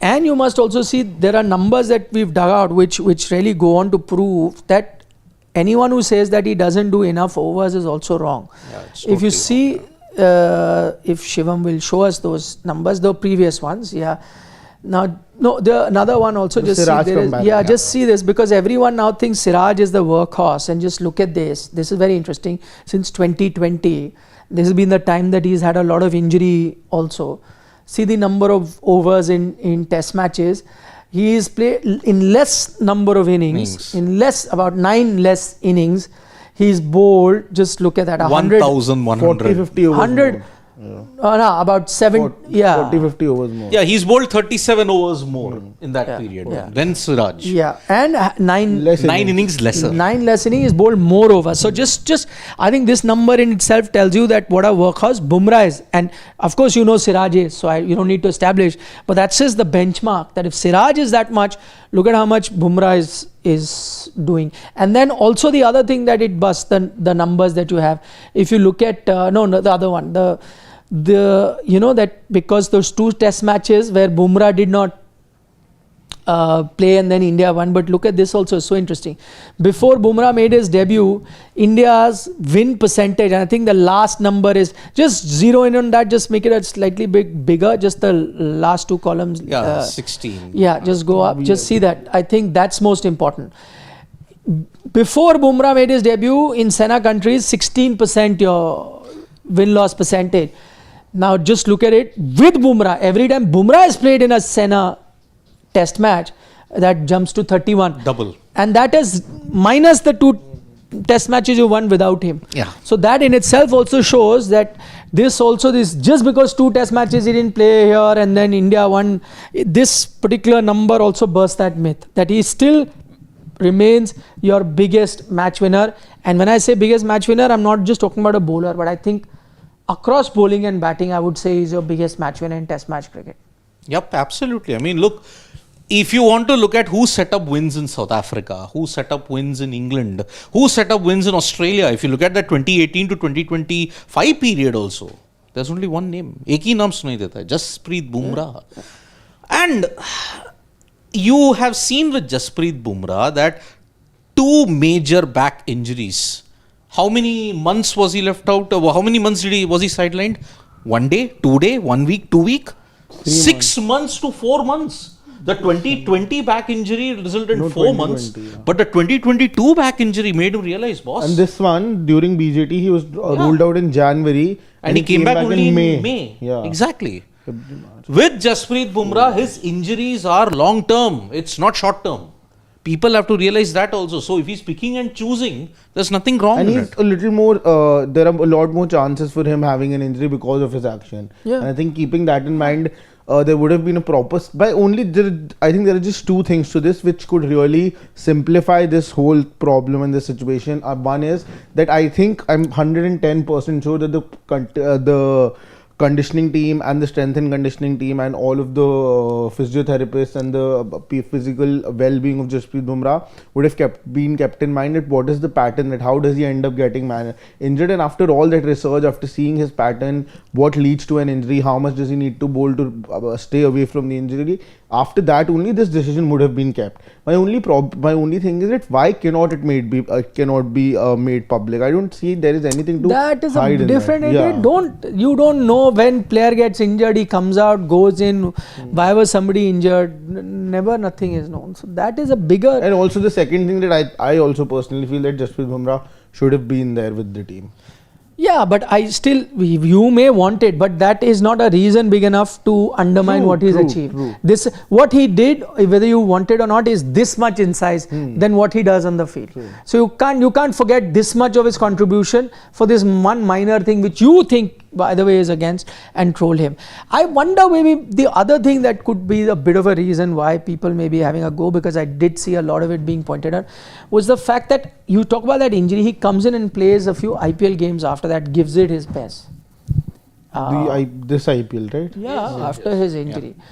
And you must also see there are numbers that we've dug out which really go on to prove that anyone who says that he doesn't do enough overs is also wrong. Yeah, it's if you totally see, if Shivam will show us those numbers, the previous ones, Now, no, the another one also, The just see Siraj there is, comeback. yeah, just see this, because everyone now thinks Siraj is the workhorse, and just look at this. This is very interesting. Since 2020, this has been the time that he's had a lot of injury also. See the number of overs in test matches. He is played in less number of innings, in about 9 less innings. He's bowled, just look at that, 1,100. 40, 50 overs 100, more. Yeah. no, about 7, 40, 50 overs more. Yeah, he's bowled 37 overs more in that period than Siraj. Yeah, and 9 Less Nine innings lesser. 9 less innings is bowled more over. So just I think this number in itself tells you that what a workhorse Bumrah is. And of course you know Siraj is, so you don't need to establish. But that's just the benchmark, that if Siraj is that much, look at how much Bumrah is doing. And then also the other thing that it busts, the numbers that you have. If you look at the other one, you know that because those 2 test matches where Bumrah did not play and then India won, but look at this also, so interesting. Before Bumrah made his debut, India's win percentage, and I think the last number is, just zero in on that, just make it a slightly bigger, just the last 2 columns. Yeah, 16. Yeah, just go up, just see that. I think that's most important. Before Bumrah made his debut in Sena countries, 16% your win-loss percentage. Now just look at it with Bumrah. Every time Bumrah is played in a Sena test match, that jumps to 31. Double. And that is minus the 2 test matches you won without him. Yeah. So that in itself also shows that this just because 2 test matches he didn't play here and then India won, this particular number also bursts that myth, that he still remains your biggest match winner. And when I say biggest match winner, I'm not just talking about a bowler, but I think across bowling and batting, I would say he's your biggest match winner in test match cricket. Yep, absolutely. I mean, look, if you want to look at who set up wins in South Africa, who set up wins in England, who set up wins in Australia, if you look at the 2018 to 2025 period also, there's only one name. Ek hi naam sunai deta hai, Jasprit Bumrah. And you have seen with Jasprit Bumrah that 2 major back injuries. How many months was he left out? How many months was he sidelined? 1 day, 2 day, 1 week, 2 week? 6 months to 4 months. The 2020 back injury resulted in 4 months. But the 2022 back injury made him realize, boss. And this one, during BJT, he was ruled out in January. And he came back only in May. Yeah. Exactly. With Jasprit Bumrah, his injuries are long term. It's not short term. People have to realize that also. So if he's picking and choosing, there's nothing wrong and with he's it. a little more, there are a lot more chances for him having an injury because of his action. Yeah. And I think keeping that in mind, there would have been a proper, I think there are just 2 things to this which could really simplify this whole problem and this situation. One is that I think I'm 110% sure that the conditioning team and the strength and conditioning team and all of the physiotherapists and the physical well-being of Jasprit Bumrah would have been kept in mind at what is the pattern, that how does he end up getting injured, and after all that research, after seeing his pattern, what leads to an injury, how much does he need to bowl to stay away from the injury, after that only this decision would have been kept. My only thing is that why cannot it cannot be made public? I don't see there is anything to That is hide a in different. that. Yeah. You don't know when player gets injured, he comes out, goes in. Why was somebody injured? Never, nothing is known. So that is a bigger. And also the second thing that I also personally feel that Jasprit Bumrah should have been there with the team. Yeah, but you may want it, but that is not a reason big enough to undermine what he's achieved. This, what he did, whether you want it or not, is this much in size than what he does on the field. So you can't forget this much of his contribution for this one minor thing which you think, by the way, is against, and troll him. I wonder maybe the other thing that could be a bit of a reason why people may be having a go, because I did see a lot of it being pointed out, was the fact that you talk about that injury, he comes in and plays a few IPL games after that, gives it his best. This IPL, right? Yeah, after his injury. Yeah.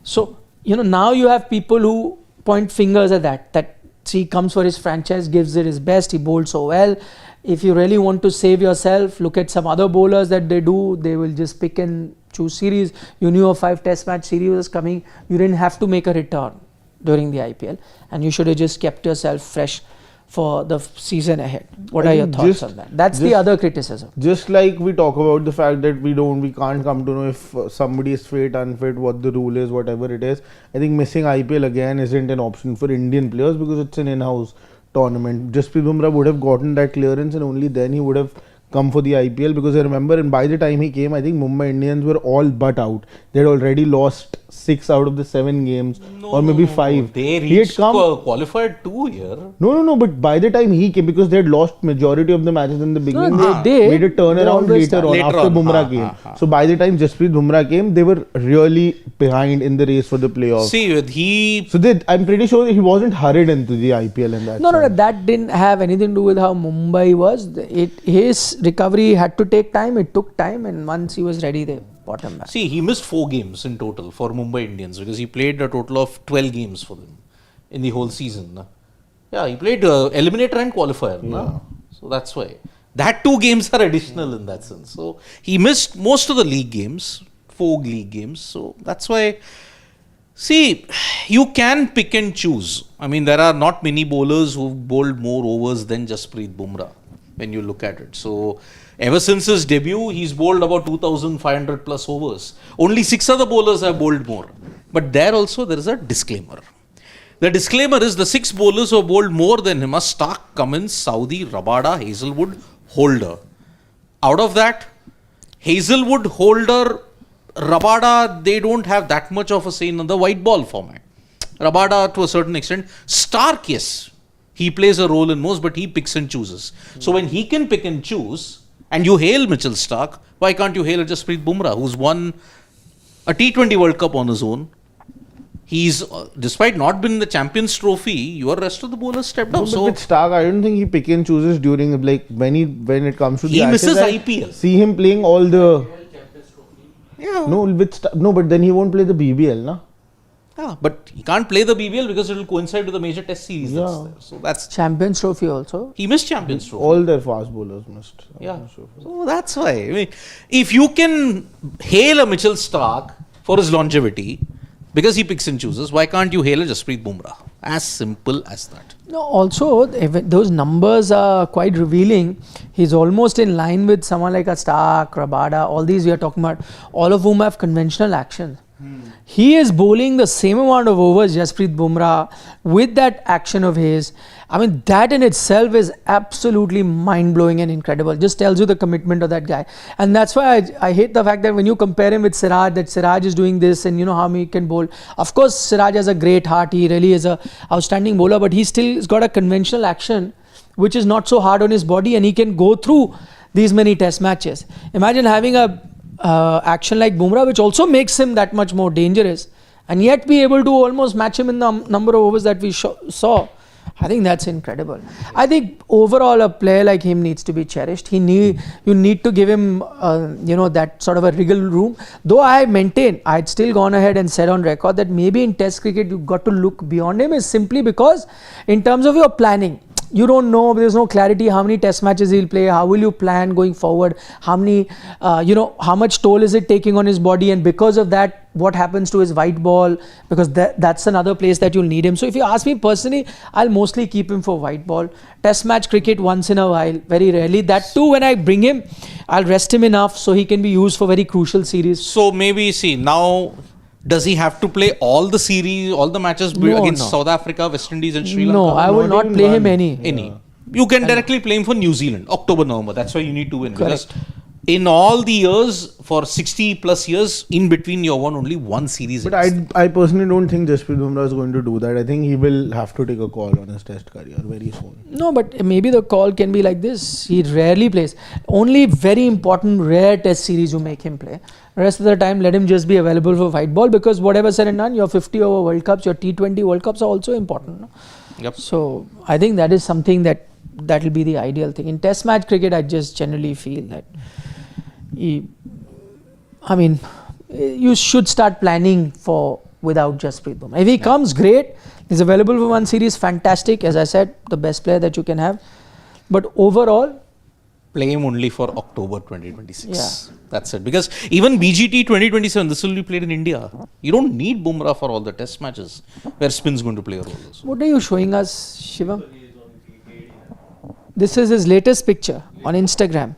So, now you have people who point fingers at that he comes for his franchise, gives it his best, he bowled so well. If you really want to save yourself, look at some other bowlers that they do. They will just pick and choose series. You knew a 5 test match series was coming. You didn't have to make a return during the IPL. And you should have just kept yourself fresh for the season ahead. What I are your think thoughts just- on that? That's the just- other criticism. Just like we talk about the fact that we can't come to know if somebody is fit, unfit, what the rule is, whatever it is. I think missing IPL again isn't an option for Indian players because it's an in-house tournament. Jasprit Bumrah would have gotten that clearance and only then he would have come for the IPL, because I remember, and by the time he came, I think Mumbai Indians were all but out. They had already lost 6 out of the 7 games, or maybe 5. They He had reached come. qualified 2 here. No. But by the time he came, because they had lost majority of the matches in the beginning, they did. made a They turnaround always later on Later after on. Bumrah came. So by the time Jasprit Bumrah came, they were really behind in the race for the playoffs. See, he So I'm pretty sure he wasn't hurried into the IPL in that. No, sense. that didn't have anything to do with how Mumbai was. His recovery had to take time. It took time, and once he was ready, they brought him back. See, he missed 4 games in total for Mumbai Indians because he played a total of 12 games for them in the whole season. Na. Yeah, he played eliminator and qualifier. Na. So that's why. That 2 games are additional in that sense. So he missed most of the league games, 4 league games. So that's why. See, you can pick and choose. I mean, there are not many bowlers who've bowled more overs than Jasprit Bumrah when you look at it. So, ever since his debut, he's bowled about 2,500 plus overs. Only 6 other bowlers have bowled more. But there also, there is a disclaimer. The disclaimer is the 6 bowlers who have bowled more than him are Stark, Cummins, Saudi, Rabada, Hazelwood, Holder. Out of that, Hazelwood, Holder, Rabada, they don't have that much of a say in the white ball format. Rabada to a certain extent. Stark, yes, he plays a role in most, but he picks and chooses. So when he can pick and choose, and you hail Mitchell Stark, why can't you hail Jasprit Bumrah, who's won a T20 World Cup on his own? He's, despite not being the Champions Trophy, your rest of the bowlers stepped No, up. but So with Stark, I don't think he pick and chooses during, like, when it comes to the he Ashes, misses I IPL. See him playing all the. Yeah. No, but then he won't play the BBL, na? Yeah, but he can't play the BBL because it will coincide with the major test series that's Yeah. there. So that's, Champions Trophy also. he missed Champions Trophy. All their fast bowlers missed. Yeah. So that's why. I mean, if you can hail a Mitchell Stark for his longevity, because he picks and chooses, why can't you hail a Jasprit Bumrah? As simple as that. No, also, those numbers are quite revealing. He's almost in line with someone like a Stark, Rabada, all these we are talking about, all of whom have conventional action. He is bowling the same amount of overs, Jasprit Bumrah, with that action of his. I mean, that in itself is absolutely mind-blowing and incredible. Just tells you the commitment of that guy. And that's why I hate the fact that when you compare him with Siraj, that Siraj is doing this and you know how he can bowl. Of course, Siraj has a great heart. He really is a outstanding bowler, but he still has got a conventional action which is not so hard on his body, and he can go through these many test matches. Imagine having a action like Bumrah, which also makes him that much more dangerous, and yet be able to almost match him in the number of overs that we saw. I think that's incredible. I think overall a player like him needs to be cherished. You need to give him that sort of a wriggle room. Though I maintain, I'd still gone ahead and said on record that maybe in Test cricket you've got to look beyond him, is simply because in terms of your planning, you don't know, there's no clarity how many test matches he'll play, how will you plan going forward, how many, how much toll is it taking on his body, and because of that, what happens to his white ball, because that's another place that you'll need him. So if you ask me personally, I'll mostly keep him for white ball. Test match cricket once in a while, very rarely. That too, when I bring him, I'll rest him enough so he can be used for very crucial series. So maybe, see, now, does he have to play all the series, all the matches against South Africa, West Indies and Sri Lanka? No, I will not play him any. You can directly play him for New Zealand, October, November. That's why you need to win. Correct. Because in all the years, for 60 plus years, in between you won only one series. But I personally don't think Jasprit Bumrah is going to do that. I think he will have to take a call on his test career very soon. No, but maybe the call can be like this. He rarely plays. Only very important rare test series you make him play. Rest of the time, let him just be available for white ball, because whatever said and done, your 50 over World Cups, your T20 World Cups are also important. No? Yep. So I think that is something that will be the ideal thing. In Test match cricket, I just generally feel that you should start planning for without Jasprit Bumrah. If he comes, great. He's available for one series, fantastic. As I said, the best player that you can have. But overall, play him only for October 2026. Yeah. That's it. Because even BGT 2027, this will be played in India. You don't need Bumrah for all the test matches where spin's going to play a role also. What are you showing us, Shivam? This is his latest picture on Instagram.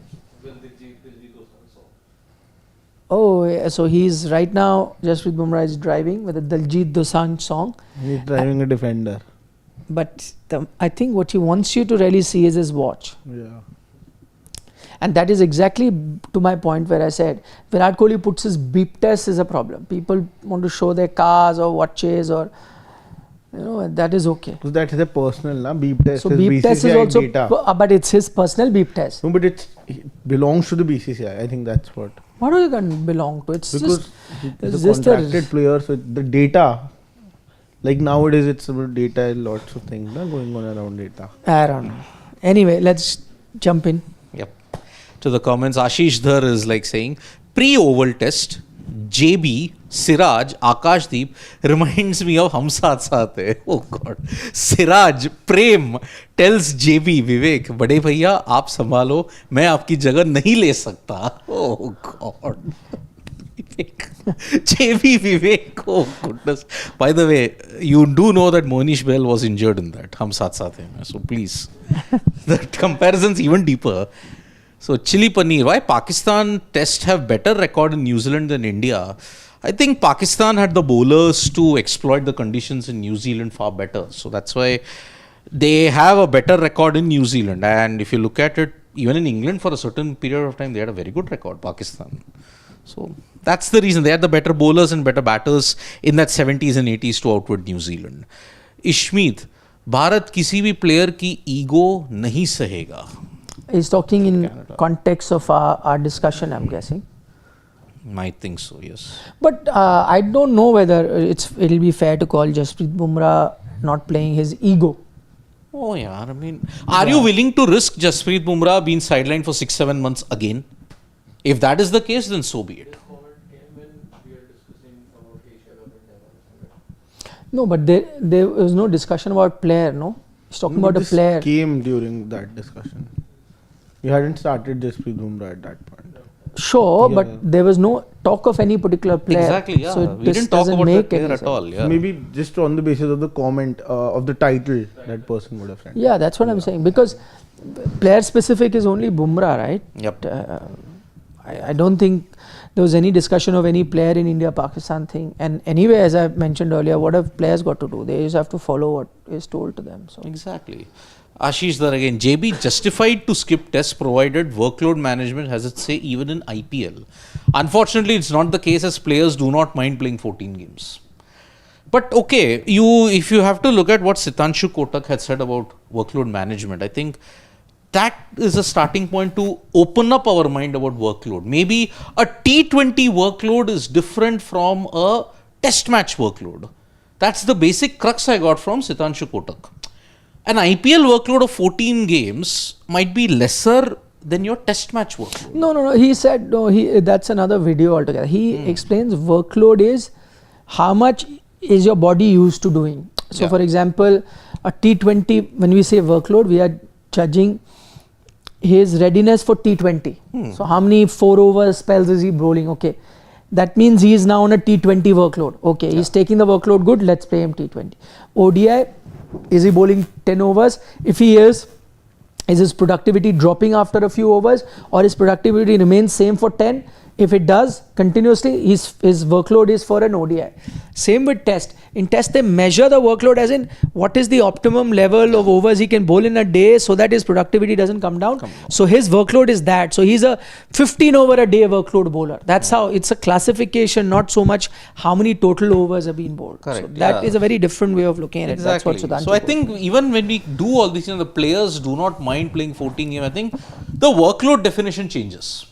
Oh, yeah, so he's right now, Jasprit Bumrah is driving with a Diljit Dosanjh song. He's driving a defender. But I think what he wants you to really see is his watch. Yeah. And that is exactly to my point where I said, Virat Kohli puts his beep test is a problem. People want to show their cars or watches or, that is okay. Because that is a personal beep test. So is beep test is BCCI also, data. but it's his personal beep test. No, but it belongs to the BCCI. I think that's what. What does it belong to? It's Because it's it's a contracted player, so the data, like nowadays it's about data, lots of things going on around data. I don't know. Anyway, let's jump in. Yep. To the comments, Ashish Dhar is like saying, pre-oval test, JB, Siraj, Akashdeep reminds me of Hum Saath Saath Hai. Oh God. Siraj, Prem tells JB, Vivek, बड़े भैया आप संभालो, मैं आपकी जगह नहीं ले सकता. Oh God. Vivek. JB, Vivek. Oh goodness. By the way, you do know that Monish Bell was injured in that Hum Saath Saath Hai. So please, the comparison's even deeper. So Chili Paneer, why Pakistan test have better record in New Zealand than India? I think Pakistan had the bowlers to exploit the conditions in New Zealand far better. So that's why they have a better record in New Zealand. And if you look at it, even in England for a certain period of time, they had a very good record, Pakistan. So that's the reason. They had the better bowlers and better batters in that 70s and 80s to outwit New Zealand. Ishmeet, Bharat किसी भी player की ego नहीं सहेगा. He's talking in context of our discussion, I'm guessing. I think so, yes. But I don't know whether it'll be fair to call Jasprit Bumrah not playing his ego. Oh yeah, I mean, are you willing to risk Jasprit Bumrah being sidelined for 6-7 months again? If that is the case, then so be it. No, but there was no discussion about player, no? He's talking about a player. Came during that discussion. You hadn't started Jasprit Bumrah at that point. Sure, but there was no talk of any particular player. Exactly, yeah. So we didn't talk about that player at all. Yeah. Maybe just on the basis of the comment of the title that person would have sent. Yeah, that's what I'm saying. Because player specific is only Bumrah, right? Yep. I don't think there was any discussion of any player in India-Pakistan thing. And anyway, as I mentioned earlier, what have players got to do? They just have to follow what is told to them. So Exactly. Ashish Dhar again, JB justified to skip tests provided workload management has its say even in IPL. Unfortunately, it's not the case as players do not mind playing 14 games. But okay, if you have to look at what Sitanshu Kotak had said about workload management, I think that is a starting point to open up our mind about workload. Maybe a T20 workload is different from a test match workload. That's the basic crux I got from Sitanshu Kotak. An IPL workload of 14 games might be lesser than your test match workload. No. He said, that's another video altogether. He explains workload is how much is your body used to doing. So for example, a T20, when we say workload, we are judging his readiness for T20. So how many 4-over spells is he bowling? Okay. That means he is now on a T20 workload. Okay, he's taking the workload good, let's play him T20. ODI, is he bowling 10 overs? If he is his productivity dropping after a few overs or his productivity remains same for 10? If it does continuously, his workload is for an ODI. Same with test. In test, they measure the workload as in what is the optimum level of overs he can bowl in a day so that his productivity doesn't come down. So his workload is that. So he's a 15 over a day workload bowler. That's how it's a classification, not so much how many total overs have been bowled. Correct. So that is a very different way of looking at it. That's what Sudhanshu So I think even when we do all these things, the players do not mind playing 14 games. I think the workload definition changes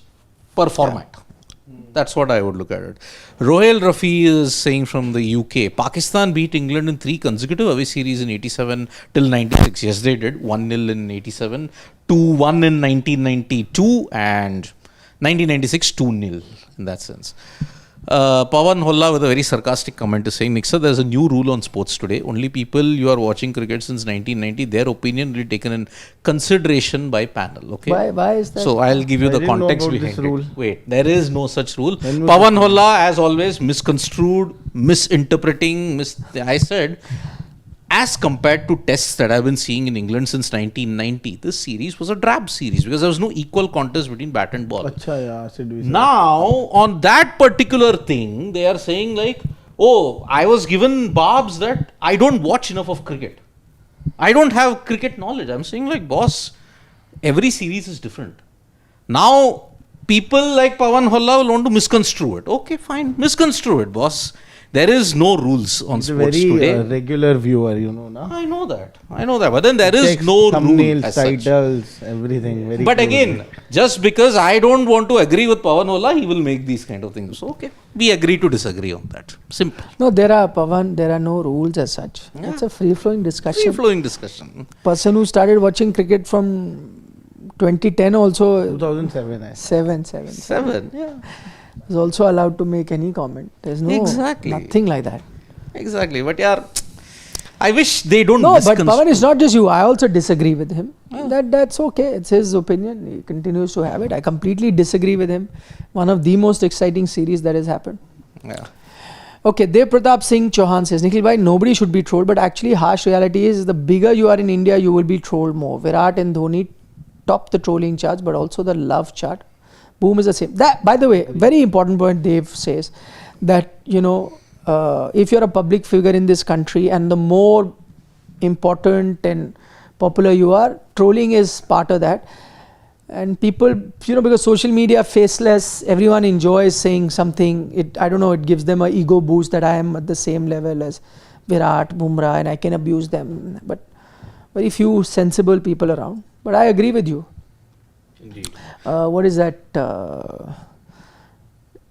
per format. That's what I would look at it. Rohel Rafi is saying from the UK, Pakistan beat England in 3 consecutive away series in 87 till 96. Yes, they did. 1-0 in 87, 2-1 in 1992 and 1996 2-0 in that sense. Pawan Holla with a very sarcastic comment is saying, Nixa, there's a new rule on sports today. Only people you are watching cricket since 1990, their opinion will be taken in consideration by panel. Okay. Why is that? So I'll give you the didn't know context about behind this rule. it. Wait, there is no such rule. Pawan Holla, as always, misconstrued, misinterpreting. I said, as compared to tests that I've been seeing in England since 1990, this series was a drab series because there was no equal contest between bat and ball. Acha, yeah, Sid we said. Now, on that particular thing, they are saying like, oh, I was given barbs that I don't watch enough of cricket. I don't have cricket knowledge. I'm saying like, boss, every series is different. Now, people like Pawan Holla will want to misconstrue it. Okay, fine, misconstrue it, boss. There is no rules on He's a sports very today. regular viewer, you know, na? I know that. But then there is Checks, no rule thumbnails, as such. titles, everything. Very But closely. again, just because I don't want to agree with Pawan Ola, he will make these kind of things. So, okay, we agree to disagree on that. Simple. No, there are no rules as such. Yeah. It's a free-flowing discussion. Free-flowing discussion. Person who started watching cricket from 2010 also 2007. I seven. Yeah, is also allowed to make any comment. There's no Exactly. nothing like that. Exactly. But yeah, I wish they don't No, but misconstrue. Pawan, it's not just you. I also disagree with him. That's okay. It's his opinion. He continues to have it. I completely disagree with him. One of the most exciting series that has happened. Yeah. Okay, Dev Pratap Singh Chauhan says, Nikhil bhai, nobody should be trolled, but actually harsh reality is the bigger you are in India, you will be trolled more. Virat and Dhoni top the trolling charts, but also the love chart. Boom is the same. That, by the way, very important point Dev says, that, if you're a public figure in this country and the more important and popular you are, trolling is part of that. And people, because social media faceless, everyone enjoys saying something. I don't know, it gives them an ego boost that I am at the same level as Virat, Bumrah, and I can abuse them. But very few sensible people around. But I agree with you. Indeed. What is that?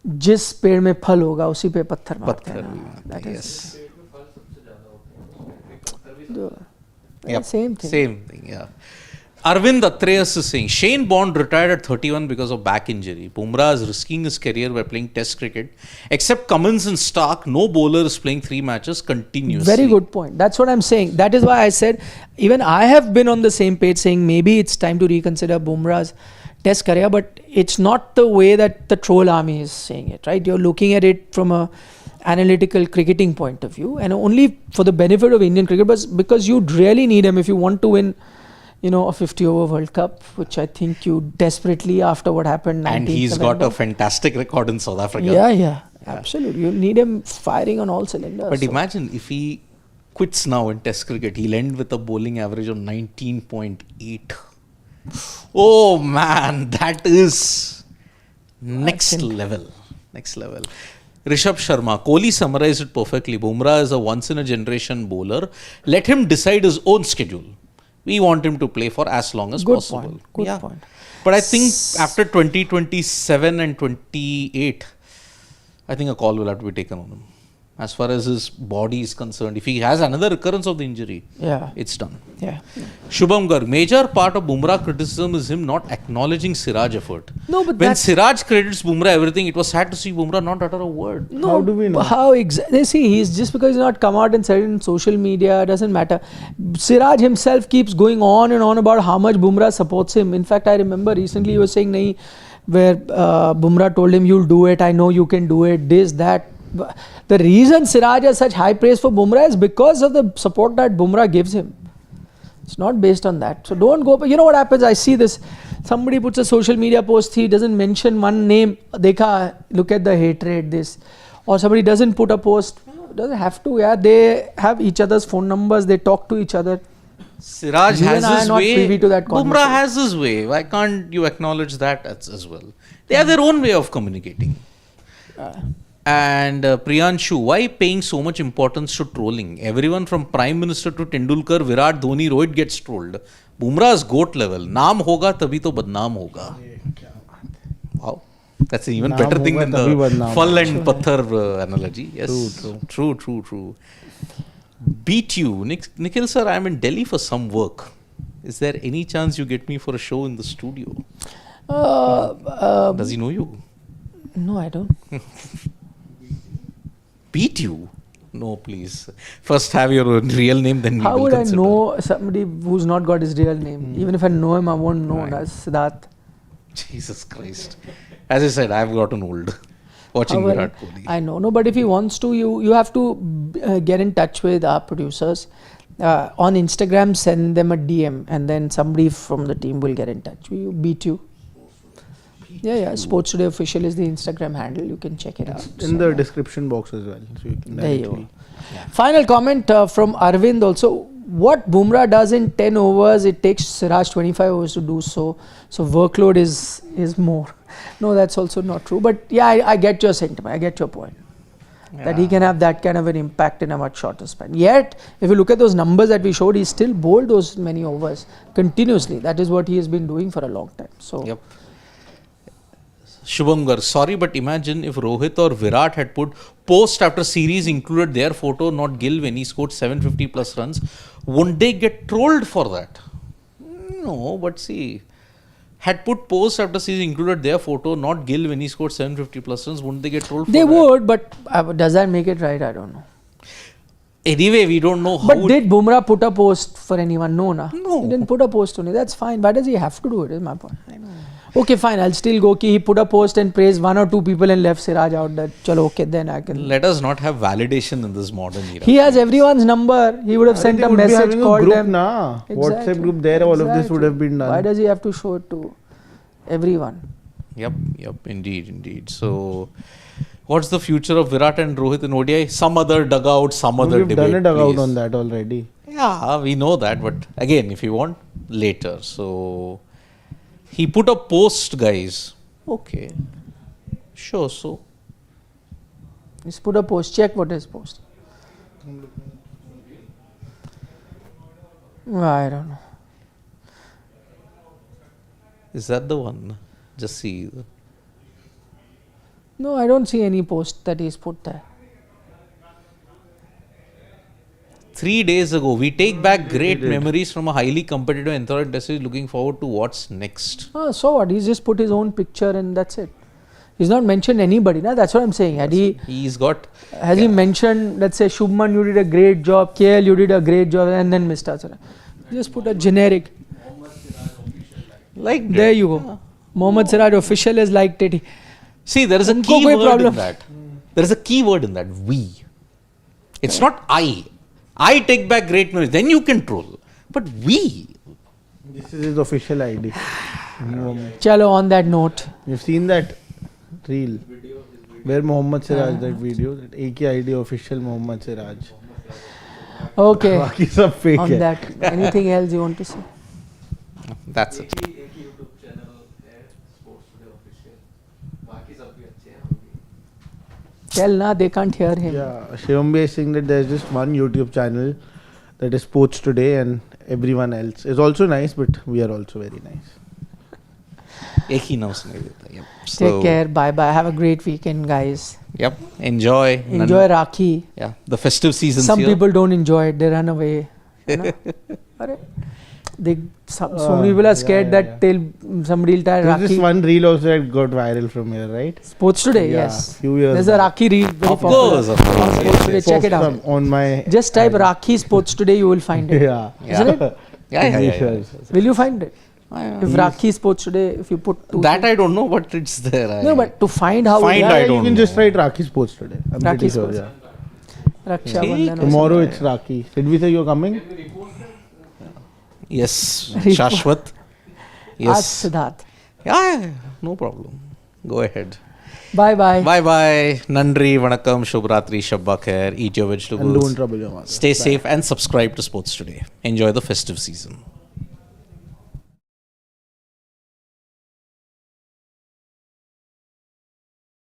जिस पेड़ में फल होगा उसी पे पत्थर मारते हैं ना. That is Yep. same thing. Same thing, yeah. Arvind Atreyas is saying, Shane Bond retired at 31 because of back injury. Bumrah is risking his career by playing test cricket. Except Cummins and Stark, no bowler is playing 3 matches continuously. Very good point. That's what I'm saying. That is why I said, even I have been on the same page saying maybe it's time to reconsider Bumrah's test career, but it's not the way that the troll army is saying it, right? You're looking at it from a analytical cricketing point of view, and only for the benefit of Indian cricket, but because you really need him if you want to win, a 50-over World Cup, which I think you desperately, after what happened. And he's got a fantastic record in South Africa. Yeah, absolutely. You need him firing on all cylinders. But imagine if he quits now in test cricket, he'll end with a bowling average of 19.8. Oh man, that is next level. Next level. Rishabh Sharma, Kohli summarized it perfectly. Bumrah is a once-in-a-generation bowler. Let him decide his own schedule. We want him to play for as long as possible. Good point. But I think after 2027 and 28, I think a call will have to be taken on him. As far as his body is concerned, if he has another recurrence of the injury, it's done. Yeah. Shubham Garg, major part of Bumrah criticism is him not acknowledging SIRAJ effort. No, but when SIRAJ credits Bumrah everything, it was sad to see Bumrah not utter a word. No, how do we know? How exactly? See, he's just because he's not come out and said it in social media, doesn't matter. Siraj himself keeps going on and on about how much Bumrah supports him. In fact, I remember recently he was saying, nahi, where Bumrah told him, you'll do it, I know you can do it, this, that. The reason Siraj has such high praise for Bumrah is because of the support that Bumrah gives him. It's not based on that. So don't go. You know what happens? I see this. Somebody puts a social media post. He doesn't mention one name. Dekha, look at the hatred. This, or somebody doesn't put a post. Doesn't have to. Yeah, they have each other's phone numbers. They talk to each other. Siraj You has and I are his not way. privy to that Bumrah conversation. has his way. Why can't you acknowledge that as well? They have their own way of communicating. And Priyanshu, why paying so much importance to trolling? Everyone from Prime Minister to Tendulkar, Virat, Dhoni, Rohit gets trolled. Bumrah's GOAT level. Naam hoga, tabhi to badnaam hoga. Wow. That's an even Naam better thing hoga, than tabhi the badnaam Phal hoga. and Patthar analogy. Yes. True. Beat you. Nikhil sir, I am in Delhi for some work. Is there any chance you get me for a show in the studio? Does he know you? No, I don't. Beat you? No, please. First have your real name, then How we will would I consider. know somebody who's not got his real name? Even if I know him, I won't know. Right. That's Siddharth. Jesus Christ. As I said, I've gotten old watching How will Virat Kohli. I know. No, but if he wants to, you have to get in touch with our producers. on Instagram, send them a DM, and then somebody from the team will get in touch. We beat you. Yeah. Sports Today Official is the Instagram handle. You can check it out. In the description box as well. So you can There you directly. go. Final comment from Arvind also. What Bumrah does in 10 overs, it takes Siraj 25 overs to do so. So workload is more. No, that's also not true. But yeah, I get your sentiment. I get your point. That he can have that kind of an impact in a much shorter span. Yet, if you look at those numbers that we showed, he still bowled those many overs continuously. That is what he has been doing for a long time. So. Yep. Shubhamgar, sorry, but imagine if Rohit or Virat had put post after series included their photo, not Gill, when he scored 750 plus runs. Won't they get trolled for that? No, but see, had put post after series included their photo, not Gill, when he scored 750 plus runs, wouldn't they get trolled for They that? would, but does that make it right? I don't know. Anyway, we don't know how. But did Bumrah put a post for anyone? No, na. No. He didn't put a post only. That's fine. Why does he have to do it? Is my point. I know. Okay, fine. I'll still go. He put a post and praised one or two people and left Siraj out. That chalo, okay, then I can. Let us not have validation in this modern era. He has everyone's number. He would have sent a message, called group them. Na. Exactly. WhatsApp group there, all of this would have been done. Why does he have to show it to everyone? Yep, indeed. So, what's the future of Virat and Rohit in ODI? Some other dugout, some other We've debate. done a dugout please. on that already. Yeah, we know that, but again, if you want, later. So, he put a post, guys. Okay. Sure, so. He's put a post. Check what is post. I don't know. Is that the one? Just see. No, I don't see any post that he's put there. 3 days ago, we take back great memories from a highly competitive enthralling test series. Looking forward to what's next. So what? He's just put his own picture and that's it. He's not mentioned anybody. Na? That's what I'm saying. He's got. Has he mentioned, let's say, Shubman, you did a great job, KL, you did a great job, and then Mr. Siraj. Just put a generic. Like There you go. Mohammad Siraj official has liked it. See, there is a Unko key koi word problem. in that. There is a key word in that. We. It's not I. I take back great memories. Then you can troll. But we. This is his official ID. Chalo, on that note. You've seen that reel where Mohammad Siraj, that video, that AK ID official Mohammad Siraj. Okay. Baaki sab fake On hai. that. Anything else you want to say? That's it. Tell na, they can't hear him. Yeah, Shivam is saying that there's just one YouTube channel that is Sports Today and everyone else is also nice, but we are also very nice. एक ही नाम सुनाई देता है. Yep. Take care. Bye. Have a great weekend, guys. Yep. Enjoy. Enjoy Rakhi. Yeah. The festive season. Some people don't enjoy it. They run away. You know? So many people are scared that somebody will tie There's this Rakhi. one reel also that got viral from here, right? Sports Today, Yeah, yes. few years There's a back. Rakhi reel. Very Of popular. course. On Sports Today. Check it out. On my Just type Rakhi Sports Today, you will find it. yeah. Isn't it? Yeah. Will you find it? If Rakhi Sports Today, if you put two That I don't know, but it's there. no, but to find how Find it I You don't can know. just write Rakhi Sports Today. I'm Rakhi pretty sure. Sports. Yeah. Raksha Bandhan or Tomorrow it's Rakhi. Did we say you're coming? Yes. Report. Shashwat. Yes. Siddharth. Yeah. No problem. Go ahead. Bye. Bye. Nandri, Vanakkam, Shubhratri, Shabba Khair. Eat your vegetables. And don't trouble your mother. Stay safe and subscribe to Sports Today. Enjoy the festive season.